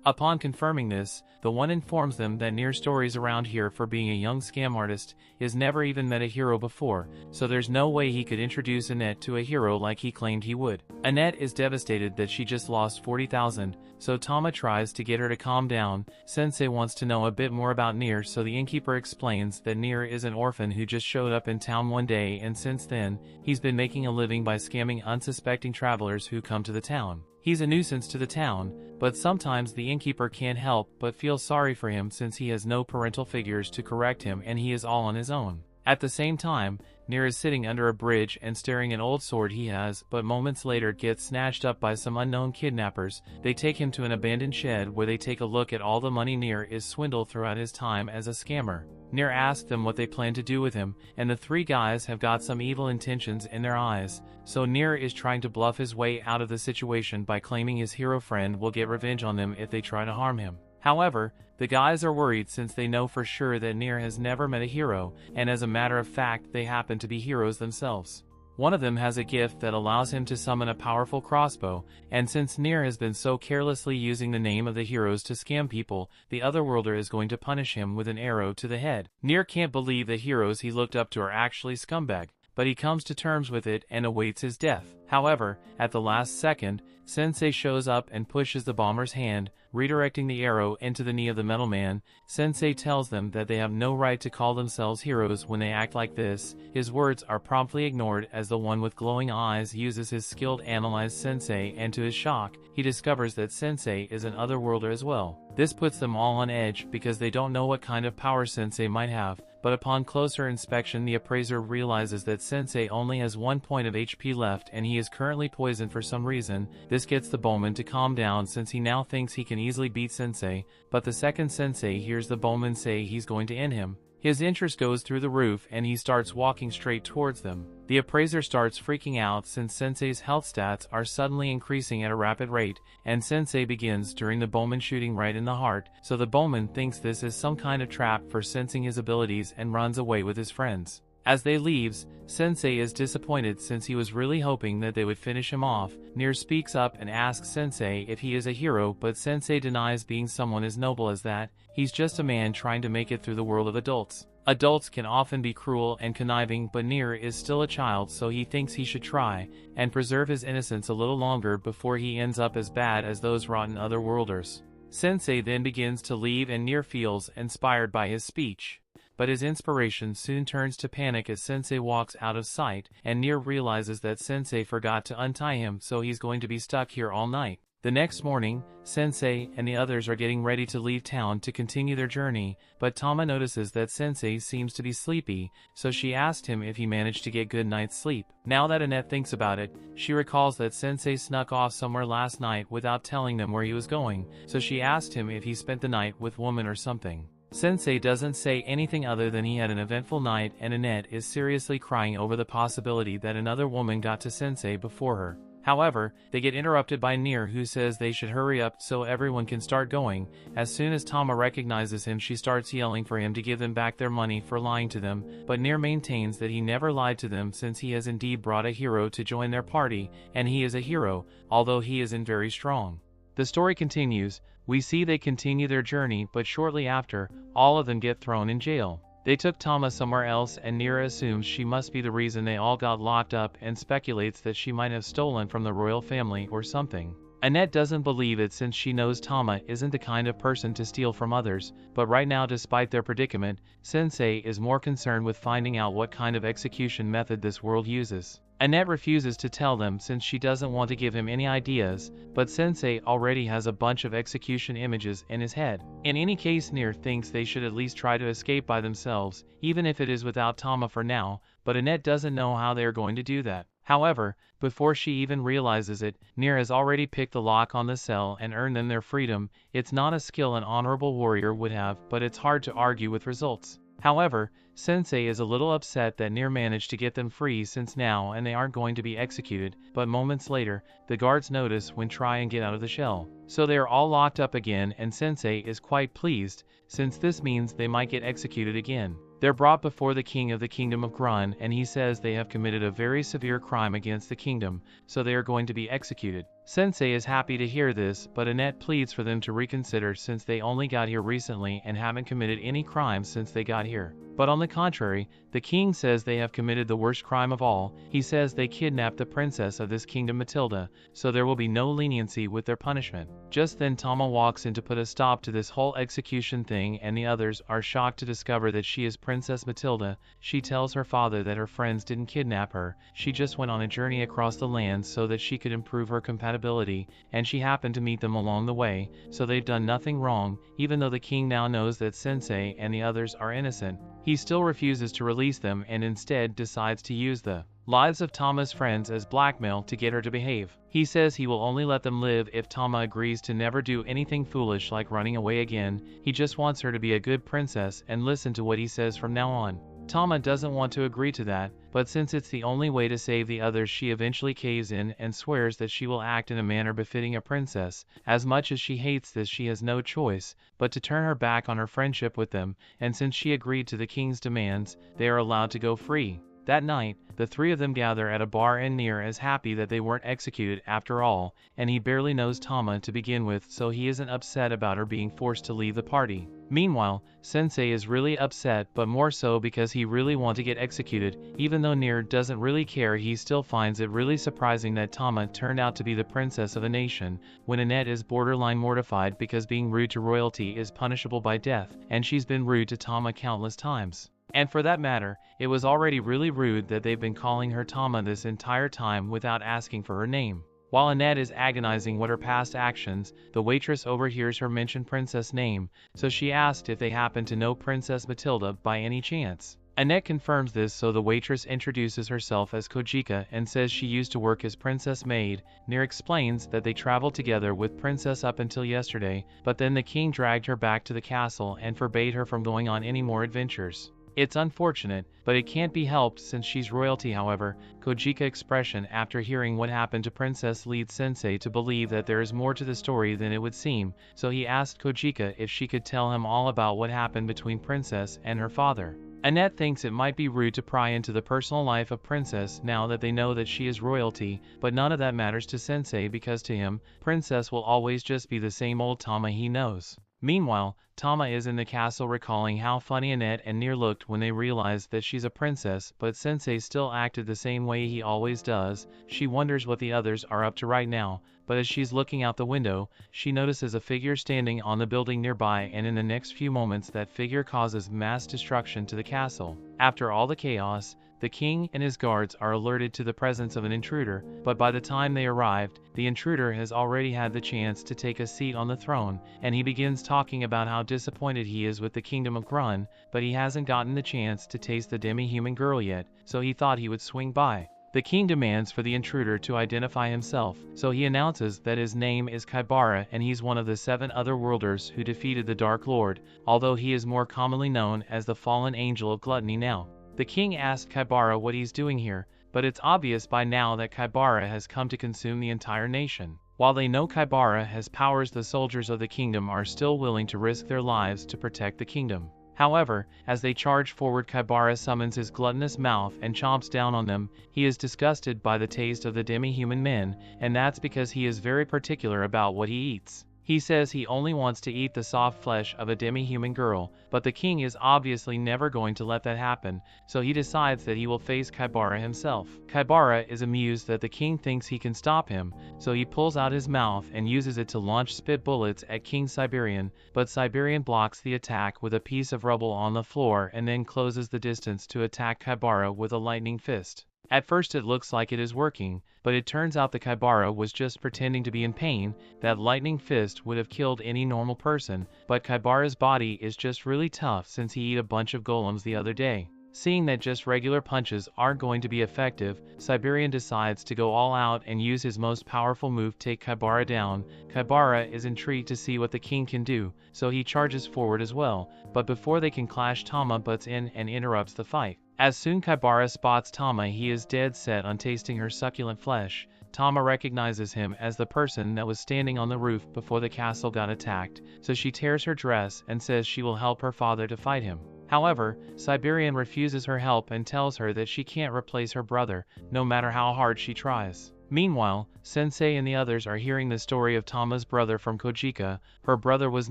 Upon confirming this, the one informs them that Nier's stories around here for being a young scam artist is never even met a hero before, so there's no way he could introduce Annette to a hero like he claimed he would. Annette is devastated that she just lost 40,000, so Tama tries to get her to calm down. Sensei wants to know a bit more about Nier, so the innkeeper explains that Nier is an orphan who just showed up in town one day, and since then, he's been making a living by scamming unsuspecting travelers who come to the town. He's a nuisance to the town, but sometimes the innkeeper can't help but feel sorry for him since he has no parental figures to correct him and he is all on his own. At the same time, Nier is sitting under a bridge and staring an old sword he has, but moments later gets snatched up by some unknown kidnappers. They take him to an abandoned shed where they take a look at all the money Nier is swindled throughout his time as a scammer. Nier asks them what they plan to do with him, and the three guys have got some evil intentions in their eyes, so Nier is trying to bluff his way out of the situation by claiming his hero friend will get revenge on them if they try to harm him. However, the guys are worried since they know for sure that Nier has never met a hero, and as a matter of fact they happen to be heroes themselves. One of them has a gift that allows him to summon a powerful crossbow, and since Nier has been so carelessly using the name of the heroes to scam people, the Otherworlder is going to punish him with an arrow to the head. Nier can't believe the heroes he looked up to are actually scumbag, but he comes to terms with it and awaits his death. However, at the last second, Sensei shows up and pushes the bomber's hand, redirecting the arrow into the knee of the metal man. Sensei tells them that they have no right to call themselves heroes when they act like this. His words are promptly ignored as the one with glowing eyes uses his skill to analyze Sensei, and to his shock, he discovers that Sensei is an Otherworlder as well. This puts them all on edge because they don't know what kind of power Sensei might have, but upon closer inspection the appraiser realizes that Sensei only has 1 point of HP left and he is currently poisoned for some reason. This gets the bowman to calm down since he now thinks he can easily beat Sensei, but the second Sensei hears the bowman say he's going to end him, his interest goes through the roof and he starts walking straight towards them. The appraiser starts freaking out since Sensei's health stats are suddenly increasing at a rapid rate, and Sensei begins during the bowman shooting right in the heart, so the bowman thinks this is some kind of trap for sensing his abilities and runs away with his friends. As they leaves, Sensei is disappointed since he was really hoping that they would finish him off. Nier speaks up and asks Sensei if he is a hero, but Sensei denies being someone as noble as that. He's just a man trying to make it through the world of adults. Adults can often be cruel and conniving, but Nier is still a child, so he thinks he should try and preserve his innocence a little longer before he ends up as bad as those rotten Otherworlders. Sensei then begins to leave and Nier feels inspired by his speech, but his inspiration soon turns to panic as Sensei walks out of sight, and Nier realizes that Sensei forgot to untie him, so he's going to be stuck here all night. The next morning, Sensei and the others are getting ready to leave town to continue their journey, but Tama notices that Sensei seems to be sleepy, so she asked him if he managed to get good night's sleep. Now that Annette thinks about it, she recalls that Sensei snuck off somewhere last night without telling them where he was going, so she asked him if he spent the night with woman or something. Sensei doesn't say anything other than he had an eventful night, and Annette is seriously crying over the possibility that another woman got to Sensei before her. However, they get interrupted by Nier, who says they should hurry up so everyone can start going. As soon as Tama recognizes him, she starts yelling for him to give them back their money for lying to them, but Nier maintains that he never lied to them since he has indeed brought a hero to join their party, and he is a hero, although he isn't very strong. The story continues. We see they continue their journey, but shortly after, all of them get thrown in jail. They took Tama somewhere else, and Nier assumes she must be the reason they all got locked up and speculates that she might have stolen from the royal family or something. Annette doesn't believe it since she knows Tama isn't the kind of person to steal from others, but right now despite their predicament, Sensei is more concerned with finding out what kind of execution method this world uses. Annette refuses to tell them since she doesn't want to give him any ideas, but Sensei already has a bunch of execution images in his head. In any case, Nier thinks they should at least try to escape by themselves, even if it is without Tama for now, but Annette doesn't know how they are going to do that. However, before she even realizes it, Nier has already picked the lock on the cell and earned them their freedom. It's not a skill an honorable warrior would have, but it's hard to argue with results. However, Sensei is a little upset that Nier managed to get them free since now and they aren't going to be executed, but moments later, the guards notice when try and get out of the shell. So they are all locked up again and Sensei is quite pleased, since this means they might get executed again. They're brought before the king of the kingdom of Grun and he says they have committed a very severe crime against the kingdom, so they are going to be executed. Sensei is happy to hear this, but Annette pleads for them to reconsider since they only got here recently and haven't committed any crimes since they got here. But on the contrary, the king says they have committed the worst crime of all. He says they kidnapped the princess of this kingdom, Matilda, so there will be no leniency with their punishment. Just then Tama walks in to put a stop to this whole execution thing and the others are shocked to discover that she is Princess Matilda. She tells her father that her friends didn't kidnap her, she just went on a journey across the land so that she could improve her compatibility, and she happened to meet them along the way, so they've done nothing wrong. Even though the king now knows that Sensei and the others are innocent, he still refuses to release them and instead decides to use the lives of Tama's friends as blackmail to get her to behave. He says he will only let them live if Tama agrees to never do anything foolish like running away again. He just wants her to be a good princess and listen to what he says from now on. Tama doesn't want to agree to that, but since it's the only way to save the others, she eventually caves in and swears that she will act in a manner befitting a princess. As much as she hates this, she has no choice but to turn her back on her friendship with them, and since she agreed to the king's demands, they are allowed to go free. That night, the three of them gather at a bar and Nier is happy that they weren't executed after all, and he barely knows Tama to begin with, so he isn't upset about her being forced to leave the party. Meanwhile, Sensei is really upset, but more so because he really wants to get executed. Even though Nier doesn't really care, he still finds it really surprising that Tama turned out to be the princess of a nation, when Annette is borderline mortified because being rude to royalty is punishable by death, and she's been rude to Tama countless times. And for that matter, it was already really rude that they've been calling her Tama this entire time without asking for her name. While Annette is agonizing what her past actions, the waitress overhears her mention Princess' name, so she asked if they happen to know Princess Matilda by any chance. Annette confirms this, so the waitress introduces herself as Kojika and says she used to work as princess maid. Nier explains that they traveled together with Princess up until yesterday, but then the king dragged her back to the castle and forbade her from going on any more adventures. It's unfortunate, but it can't be helped since she's royalty. However, Kojika's expression after hearing what happened to Princess leads Sensei to believe that there is more to the story than it would seem, so he asked Kojika if she could tell him all about what happened between Princess and her father. Annette thinks it might be rude to pry into the personal life of Princess now that they know that she is royalty, but none of that matters to Sensei because to him, Princess will always just be the same old Tama he knows. Meanwhile, Tama is in the castle recalling how funny Annette and Nier looked when they realized that she's a princess, but Sensei still acted the same way he always does. She wonders what the others are up to right now, but as she's looking out the window, she notices a figure standing on the building nearby, and in the next few moments that figure causes mass destruction to the castle. After all the chaos, the king and his guards are alerted to the presence of an intruder, but by the time they arrived, the intruder has already had the chance to take a seat on the throne, and he begins talking about how disappointed he is with the kingdom of Grun, but he hasn't gotten the chance to taste the demi-human girl yet, so he thought he would swing by. The king demands for the intruder to identify himself, so he announces that his name is Kaibara and he's one of the 7 other worlders who defeated the Dark Lord, although he is more commonly known as the fallen angel of gluttony now. The king asked Kaibara what he's doing here, but it's obvious by now that Kaibara has come to consume the entire nation. While they know Kaibara has powers, the soldiers of the kingdom are still willing to risk their lives to protect the kingdom. However, as they charge forward, Kaibara summons his gluttonous mouth and chomps down on them. He is disgusted by the taste of the demi-human men, and that's because he is very particular about what he eats. He says he only wants to eat the soft flesh of a demi-human girl, but the king is obviously never going to let that happen, so he decides that he will face Kaibara himself. Kaibara is amused that the king thinks he can stop him, so he pulls out his mouth and uses it to launch spit bullets at King Siberian, but Siberian blocks the attack with a piece of rubble on the floor and then closes the distance to attack Kaibara with a lightning fist. At first it looks like it is working, but it turns out the Kaibara was just pretending to be in pain. That lightning fist would have killed any normal person, but Kaibara's body is just really tough since he ate a bunch of golems the other day. Seeing that just regular punches aren't going to be effective, Siberian decides to go all out and use his most powerful move, take Kaibara down. Kaibara is intrigued to see what the king can do, so he charges forward as well, but before they can clash, Tama butts in and interrupts the fight. As soon Kaibara spots Tama, he is dead set on tasting her succulent flesh. Tama recognizes him as the person that was standing on the roof before the castle got attacked, so she tears her dress and says she will help her father to fight him. However, Siberian refuses her help and tells her that she can't replace her brother, no matter how hard she tries. Meanwhile, Sensei and the others are hearing the story of Tama's brother from Kojika. Her brother was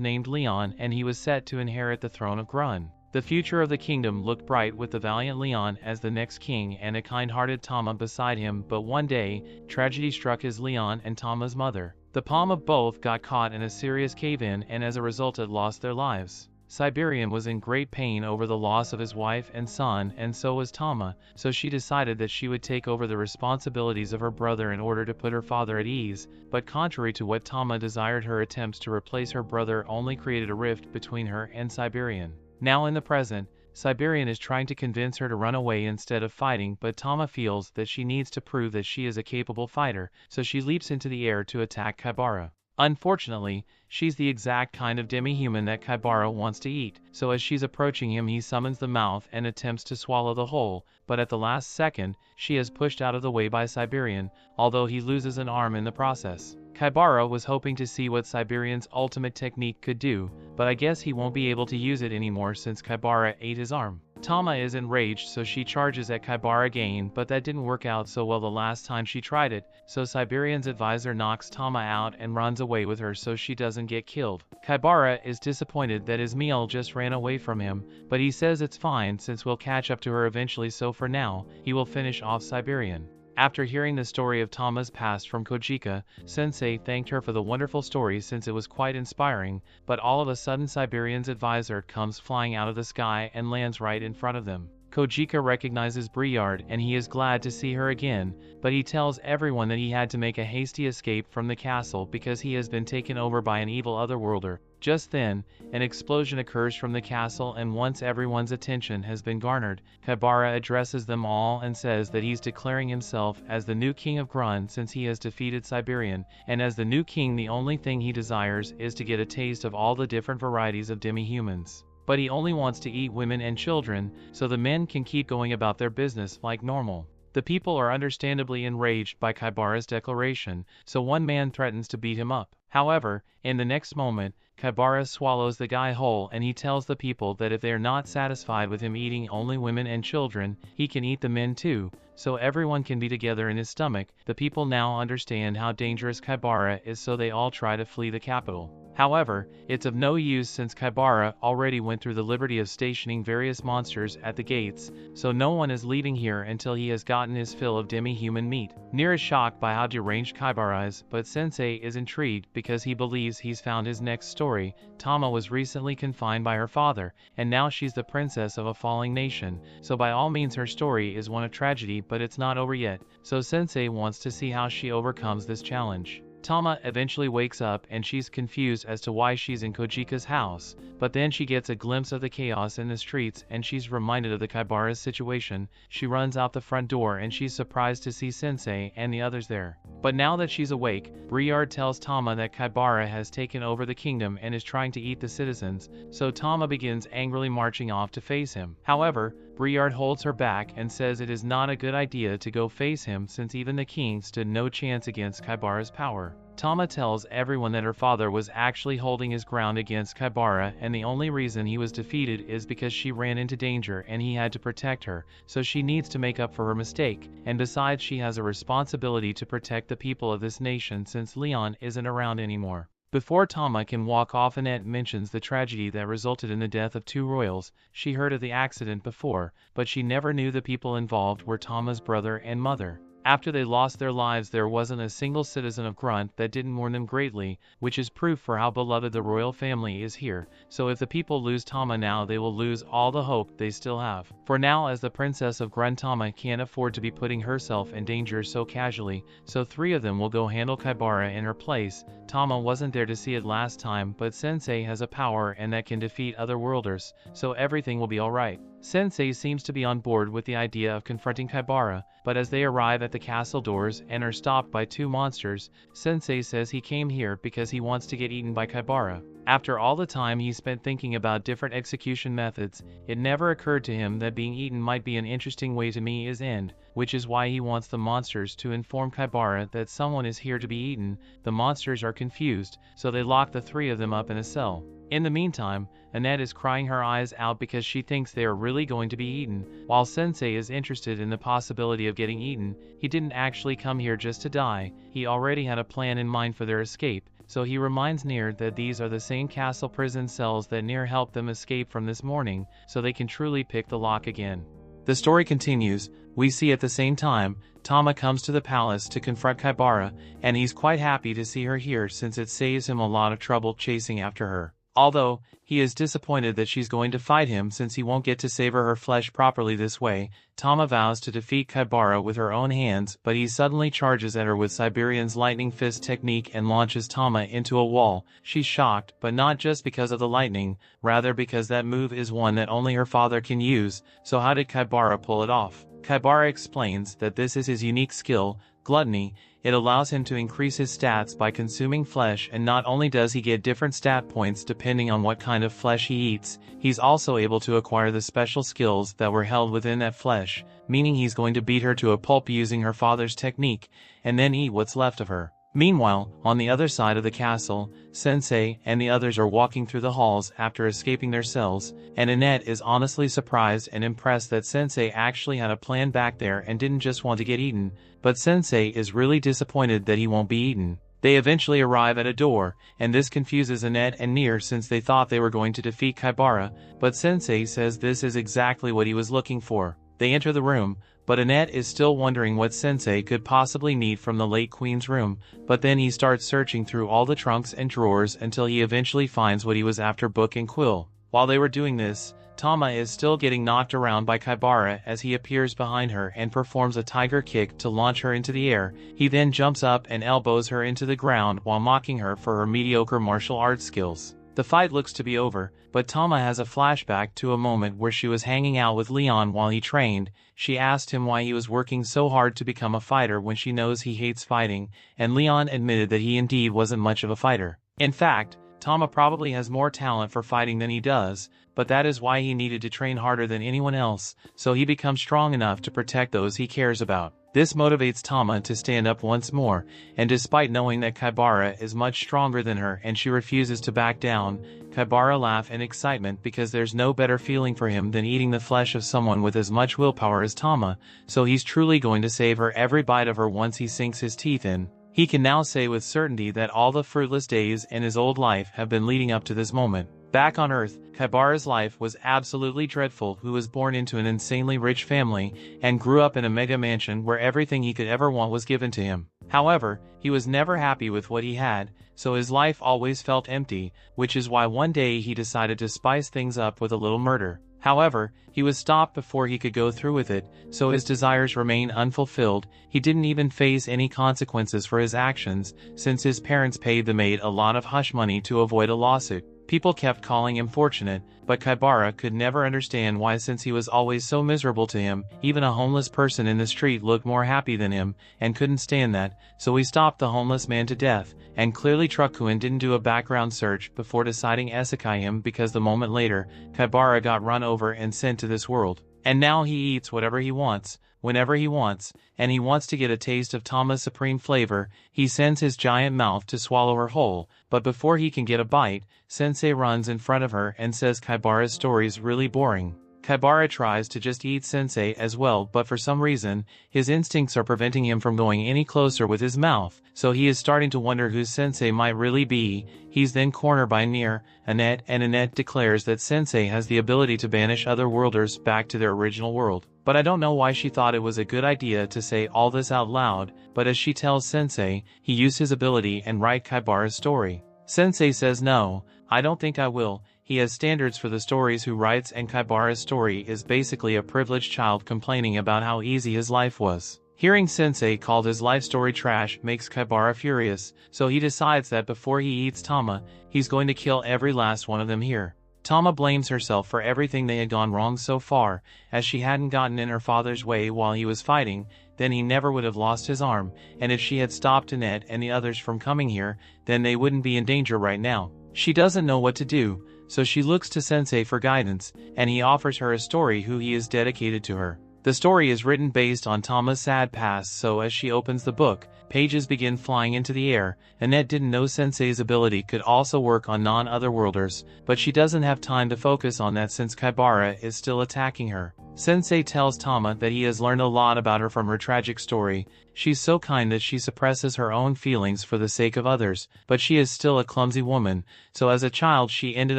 named Leon and he was set to inherit the throne of Grun. The future of the kingdom looked bright with the valiant Leon as the next king and a kind-hearted Tama beside him, but one day, tragedy struck his Leon and Tama's mother. The palm of both got caught in a serious cave-in and as a result had lost their lives. Siberian was in great pain over the loss of his wife and son, and so was Tama, so she decided that she would take over the responsibilities of her brother in order to put her father at ease, but contrary to what Tama desired, her attempts to replace her brother only created a rift between her and Siberian. Now in the present, Siberian is trying to convince her to run away instead of fighting, but Tama feels that she needs to prove that she is a capable fighter, so she leaps into the air to attack Kaibara. Unfortunately, she's the exact kind of demi-human that Kaibara wants to eat, so as she's approaching him he summons the mouth and attempts to swallow the whole, but at the last second, she is pushed out of the way by Siberian, although he loses an arm in the process. Kaibara was hoping to see what Siberian's ultimate technique could do, but I guess he won't be able to use it anymore since Kaibara ate his arm. Tama is enraged, so she charges at Kaibara again, but that didn't work out so well the last time she tried it, so Siberian's advisor knocks Tama out and runs away with her so she doesn't get killed. Kaibara is disappointed that his meal just ran away from him, but he says it's fine since we'll catch up to her eventually, so for now, he will finish off Siberian. After hearing the story of Tama's past from Kojika, Sensei thanked her for the wonderful story since it was quite inspiring, but all of a sudden Siberian's advisor comes flying out of the sky and lands right in front of them. Kojika recognizes Briard and he is glad to see her again, but he tells everyone that he had to make a hasty escape from the castle because he has been taken over by an evil otherworlder. Just then, an explosion occurs from the castle, and once everyone's attention has been garnered, Kaibara addresses them all and says that he's declaring himself as the new king of Grun since he has defeated Siberian, and as the new king the only thing he desires is to get a taste of all the different varieties of demi-humans. But he only wants to eat women and children, so the men can keep going about their business like normal. The people are understandably enraged by Kaibara's declaration, so one man threatens to beat him up. However, in the next moment, Kaibara swallows the guy whole and he tells the people that if they are not satisfied with him eating only women and children, he can eat the men too, so everyone can be together in his stomach. The people now understand how dangerous Kaibara is, so they all try to flee the capital. However, it's of no use since Kaibara already went through the liberty of stationing various monsters at the gates, so no one is leaving here until he has gotten his fill of demi-human meat. Nier is shocked by how deranged Kaibara is, but Sensei is intrigued because he believes he's found his next story. Tama was recently confined by her father, and now she's the princess of a falling nation, so by all means her story is one of tragedy, but it's not over yet, so Sensei wants to see how she overcomes this challenge. Tama eventually wakes up and she's confused as to why she's in Kojika's house, but then she gets a glimpse of the chaos in the streets and she's reminded of the Kaibara's situation. She runs out the front door and she's surprised to see Sensei and the others there. But now that she's awake, Briard tells Tama that Kaibara has taken over the kingdom and is trying to eat the citizens, so Tama begins angrily marching off to face him. However, Briard holds her back and says it is not a good idea to go face him since even the king stood no chance against Kaibara's power. Tama tells everyone that her father was actually holding his ground against Kaibara and the only reason he was defeated is because she ran into danger and he had to protect her, so she needs to make up for her mistake, and besides she has a responsibility to protect the people of this nation since Leon isn't around anymore. Before Tama can walk off, Annette mentions the tragedy that resulted in the death of 2 royals. She heard of the accident before, but she never knew the people involved were Tama's brother and mother. After they lost their lives, there wasn't a single citizen of Grunt that didn't mourn them greatly, which is proof for how beloved the royal family is here. So if the people lose Tama now, they will lose all the hope they still have. For now, as the princess of Grunt, Tama can't afford to be putting herself in danger so casually, so 3 of them will go handle Kaibara in her place. Tama wasn't there to see it last time, but Sensei has a power and that can defeat other worlders, so everything will be alright. Sensei seems to be on board with the idea of confronting Kaibara, but as they arrive at the castle doors and are stopped by 2 monsters, Sensei says he came here because he wants to get eaten by Kaibara. After all the time he spent thinking about different execution methods, it never occurred to him that being eaten might be an interesting way to meet his end, which is why he wants the monsters to inform Kaibara that someone is here to be eaten. The monsters are confused, so they lock the 3 of them up in a cell. In the meantime, Annette is crying her eyes out because she thinks they are really going to be eaten. While Sensei is interested in the possibility of getting eaten, he didn't actually come here just to die. He already had a plan in mind for their escape, so he reminds Nier that these are the same castle prison cells that Nier helped them escape from this morning, so they can truly pick the lock again. The story continues. We see at the same time, Tama comes to the palace to confront Kaibara, and he's quite happy to see her here since it saves him a lot of trouble chasing after her. Although, he is disappointed that she's going to fight him since he won't get to savor her flesh properly this way. Tama vows to defeat Kaibara with her own hands, but he suddenly charges at her with Siberian's lightning fist technique and launches Tama into a wall. She's shocked, but not just because of the lightning, rather because that move is one that only her father can use. So how did Kaibara pull it off? Kaibara explains that this is his unique skill, gluttony. It allows him to increase his stats by consuming flesh, and not only does he get different stat points depending on what kind of flesh he eats, he's also able to acquire the special skills that were held within that flesh, meaning he's going to beat her to a pulp using her father's technique, and then eat what's left of her. Meanwhile, on the other side of the castle, Sensei and the others are walking through the halls after escaping their cells, and Annette is honestly surprised and impressed that Sensei actually had a plan back there and didn't just want to get eaten, but Sensei is really disappointed that he won't be eaten. They eventually arrive at a door, and this confuses Annette and Nier since they thought they were going to defeat Kaibara, but Sensei says this is exactly what he was looking for. They enter the room, but Annette is still wondering what Sensei could possibly need from the late queen's room, but then he starts searching through all the trunks and drawers until he eventually finds what he was after, book and quill. While they were doing this, Tama is still getting knocked around by Kaibara as he appears behind her and performs a tiger kick to launch her into the air. He then jumps up and elbows her into the ground while mocking her for her mediocre martial arts skills. The fight looks to be over, but Tama has a flashback to a moment where she was hanging out with Leon while he trained. She asked him why he was working so hard to become a fighter when she knows he hates fighting, and Leon admitted that he indeed wasn't much of a fighter. In fact, Tama probably has more talent for fighting than he does, but that is why he needed to train harder than anyone else, so he becomes strong enough to protect those he cares about. This motivates Tama to stand up once more, and despite knowing that Kaibara is much stronger than her and she refuses to back down, Kaibara laughs in excitement because there's no better feeling for him than eating the flesh of someone with as much willpower as Tama, so he's truly going to save her every bite of her once he sinks his teeth in. He can now say with certainty that all the fruitless days in his old life have been leading up to this moment. Back on Earth, Kaibara's life was absolutely dreadful. He was born into an insanely rich family and grew up in a mega mansion where everything he could ever want was given to him. However, he was never happy with what he had, so his life always felt empty, which is why one day he decided to spice things up with a little murder. However, he was stopped before he could go through with it, so his desires remain unfulfilled. He didn't even face any consequences for his actions, since his parents paid the maid a lot of hush money to avoid a lawsuit. People kept calling him fortunate, but Kaibara could never understand why, since he was always so miserable to him. Even a homeless person in the street looked more happy than him, and couldn't stand that, so he stopped the homeless man to death, and clearly Truckuen didn't do a background search before deciding Isekai him, because the moment later, Kaibara got run over and sent to this world. And now he eats whatever he wants, whenever he wants, and he wants to get a taste of Tama's supreme flavor. He sends his giant mouth to swallow her whole, but before he can get a bite, Sensei runs in front of her and says Kaibara's story's really boring. Kaibara tries to just eat Sensei as well, but for some reason, his instincts are preventing him from going any closer with his mouth, so he is starting to wonder who Sensei might really be. He's then cornered by Annette, and Annette declares that Sensei has the ability to banish other worlders back to their original world. But I don't know why she thought it was a good idea to say all this out loud, but as she tells Sensei, he used his ability and write Kaibara's story. Sensei says no, I don't think I will. He has standards for the stories who writes, and Kaibara's story is basically a privileged child complaining about how easy his life was. Hearing Sensei called his life story trash makes Kaibara furious, so he decides that before he eats Tama, he's going to kill every last one of them here. Tama blames herself for everything they had gone wrong so far, as she hadn't gotten in her father's way while he was fighting, then he never would have lost his arm, and if she had stopped Annette and the others from coming here, then they wouldn't be in danger right now. She doesn't know what to do, so she looks to Sensei for guidance, and he offers her a story who he is dedicated to her. The story is written based on Tama's sad past, so as she opens the book, pages begin flying into the air. Annette didn't know Sensei's ability could also work on non-otherworlders, but she doesn't have time to focus on that since Kaibara is still attacking her. Sensei tells Tama that he has learned a lot about her from her tragic story. She's so kind that she suppresses her own feelings for the sake of others, but she is still a clumsy woman, so as a child she ended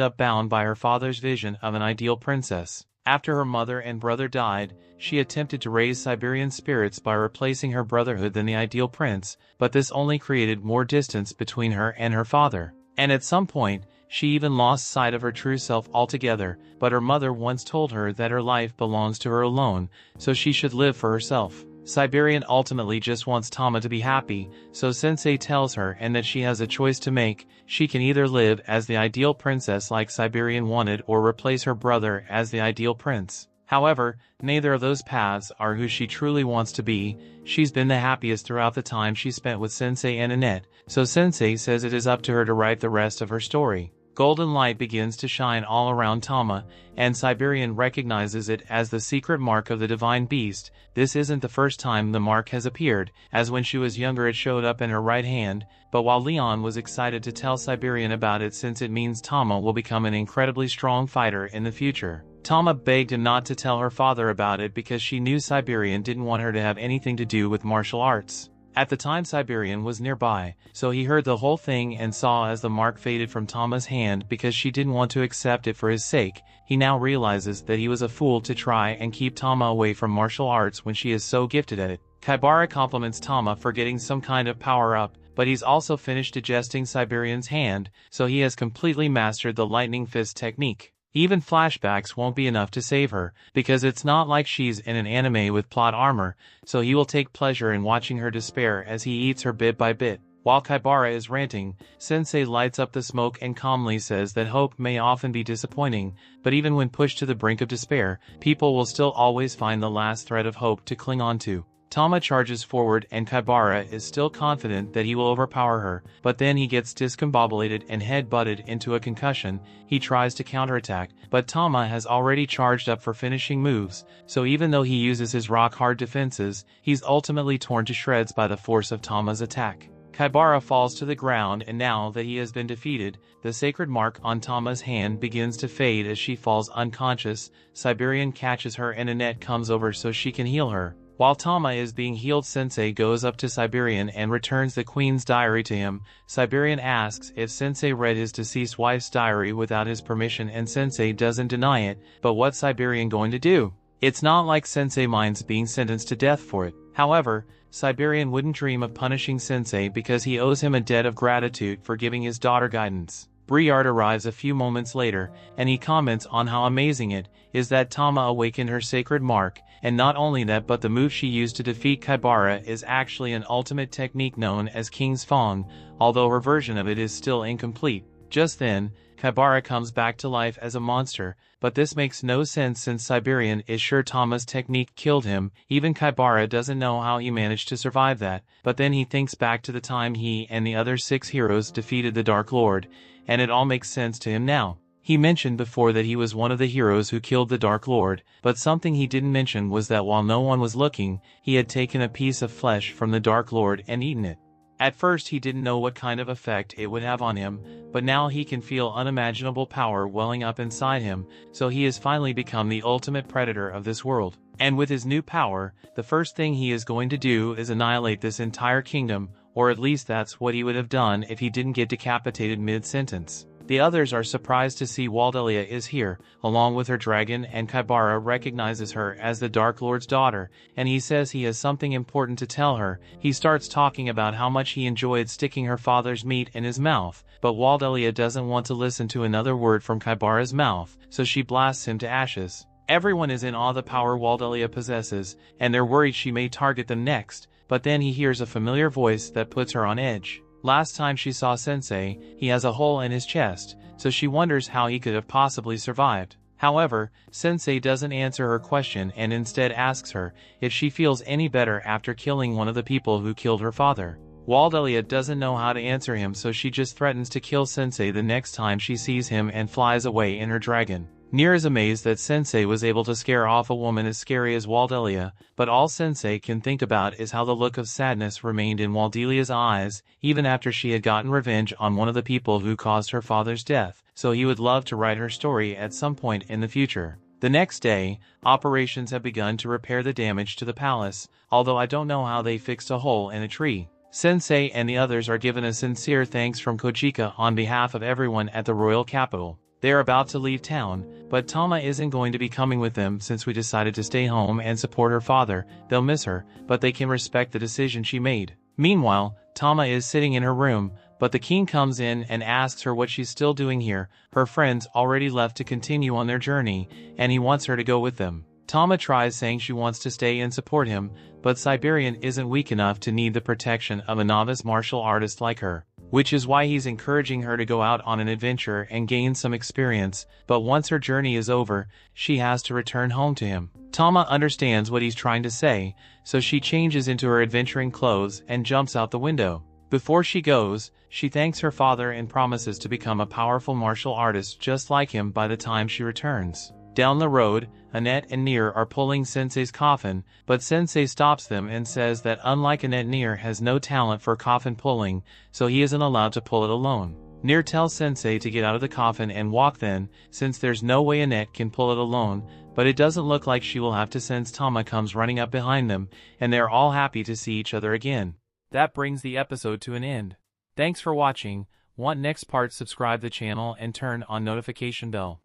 up bound by her father's vision of an ideal princess. After her mother and brother died, she attempted to raise Siberian spirits by replacing her brotherhood than the ideal prince, but this only created more distance between her and her father. And at some point, she even lost sight of her true self altogether, but her mother once told her that her life belongs to her alone, so she should live for herself. Siberian ultimately just wants Tama to be happy, so Sensei tells her and that she has a choice to make. She can either live as the ideal princess like Siberian wanted or replace her brother as the ideal prince. However, neither of those paths are who she truly wants to be. She's been the happiest throughout the time she spent with Sensei and Annette, so Sensei says it is up to her to write the rest of her story. Golden light begins to shine all around Tama, and Siberian recognizes it as the secret mark of the divine beast. This isn't the first time the mark has appeared, as when she was younger it showed up in her right hand, but while Leon was excited to tell Siberian about it since it means Tama will become an incredibly strong fighter in the future. Tama begged him not to tell her father about it because she knew Siberian didn't want her to have anything to do with martial arts. At the time Siberian was nearby, so he heard the whole thing and saw as the mark faded from Tama's hand because she didn't want to accept it for his sake. He now realizes that he was a fool to try and keep Tama away from martial arts when she is so gifted at it. Kaibara compliments Tama for getting some kind of power-up, but he's also finished digesting Siberian's hand, so he has completely mastered the lightning fist technique. Even flashbacks won't be enough to save her, because it's not like she's in an anime with plot armor, so he will take pleasure in watching her despair as he eats her bit by bit. While Kaibara is ranting, Sensei lights up the smoke and calmly says that hope may often be disappointing, but even when pushed to the brink of despair, people will still always find the last thread of hope to cling on to. Tama charges forward and Kaibara is still confident that he will overpower her, but then he gets discombobulated and head-butted into a concussion. He tries to counterattack, but Tama has already charged up for finishing moves, so even though he uses his rock-hard defenses, he's ultimately torn to shreds by the force of Tama's attack. Kaibara falls to the ground, and now that he has been defeated, the sacred mark on Tama's hand begins to fade as she falls unconscious. Siberian catches her and Annette comes over so she can heal her. While Tama is being healed, Sensei goes up to Siberian and returns the Queen's diary to him. Siberian asks if Sensei read his deceased wife's diary without his permission, and Sensei doesn't deny it, but what's Siberian going to do? It's not like Sensei minds being sentenced to death for it. However, Siberian wouldn't dream of punishing Sensei because he owes him a debt of gratitude for giving his daughter guidance. Briard arrives a few moments later, and he comments on how amazing it is that Tama awakened her sacred mark, and not only that but the move she used to defeat Kaibara is actually an ultimate technique known as King's Fong, although her version of it is still incomplete. Just then, Kaibara comes back to life as a monster, but this makes no sense since Siberian is sure Tama's technique killed him. Even Kaibara doesn't know how he managed to survive that, but then he thinks back to the time he and the other 6 heroes defeated the Dark Lord, and it all makes sense to him now. He mentioned before that he was one of the heroes who killed the Dark Lord, but something he didn't mention was that while no one was looking, he had taken a piece of flesh from the Dark Lord and eaten it. At first he didn't know what kind of effect it would have on him, but now he can feel unimaginable power welling up inside him, so he has finally become the ultimate predator of this world. And with his new power, the first thing he is going to do is annihilate this entire kingdom, or at least that's what he would have done if he didn't get decapitated mid-sentence. The others are surprised to see Waldelia is here, along with her dragon, and Kaibara recognizes her as the Dark Lord's daughter, and he says he has something important to tell her. He starts talking about how much he enjoyed sticking her father's meat in his mouth, but Waldelia doesn't want to listen to another word from Kaibara's mouth, so she blasts him to ashes. Everyone is in awe of the power Waldelia possesses, and they're worried she may target them next, but then he hears a familiar voice that puts her on edge. Last time she saw Sensei, he has a hole in his chest, so she wonders how he could have possibly survived. However, Sensei doesn't answer her question and instead asks her if she feels any better after killing one of the people who killed her father. Waldelia doesn't know how to answer him, so she just threatens to kill Sensei the next time she sees him and flies away in her dragon. Nier is amazed that Sensei was able to scare off a woman as scary as Waldelia, but all Sensei can think about is how the look of sadness remained in Waldelia's eyes, even after she had gotten revenge on one of the people who caused her father's death, so he would love to write her story at some point in the future. The next day, operations have begun to repair the damage to the palace, although I don't know how they fixed a hole in a tree. Sensei and the others are given a sincere thanks from Kojika on behalf of everyone at the royal capital. They are about to leave town, but Tama isn't going to be coming with them since we decided to stay home and support her father. They'll miss her, but they can respect the decision she made. Meanwhile, Tama is sitting in her room, but the king comes in and asks her what she's still doing here. Her friends already left to continue on their journey, and he wants her to go with them. Tama tries saying she wants to stay and support him, but Siberian isn't weak enough to need the protection of a novice martial artist like her, which is why he's encouraging her to go out on an adventure and gain some experience, but once her journey is over, she has to return home to him. Tama understands what he's trying to say, so she changes into her adventuring clothes and jumps out the window. Before she goes, she thanks her father and promises to become a powerful martial artist just like him by the time she returns. Down the road, Annette and Nier are pulling Sensei's coffin, but Sensei stops them and says that unlike Annette, Nier has no talent for coffin pulling, so he isn't allowed to pull it alone. Nier tells Sensei to get out of the coffin and walk then, since there's no way Annette can pull it alone, but it doesn't look like she will have to since Tama comes running up behind them, and they're all happy to see each other again. That brings the episode to an end. Thanks for watching. Want next part? Subscribe the channel and turn on notification bell.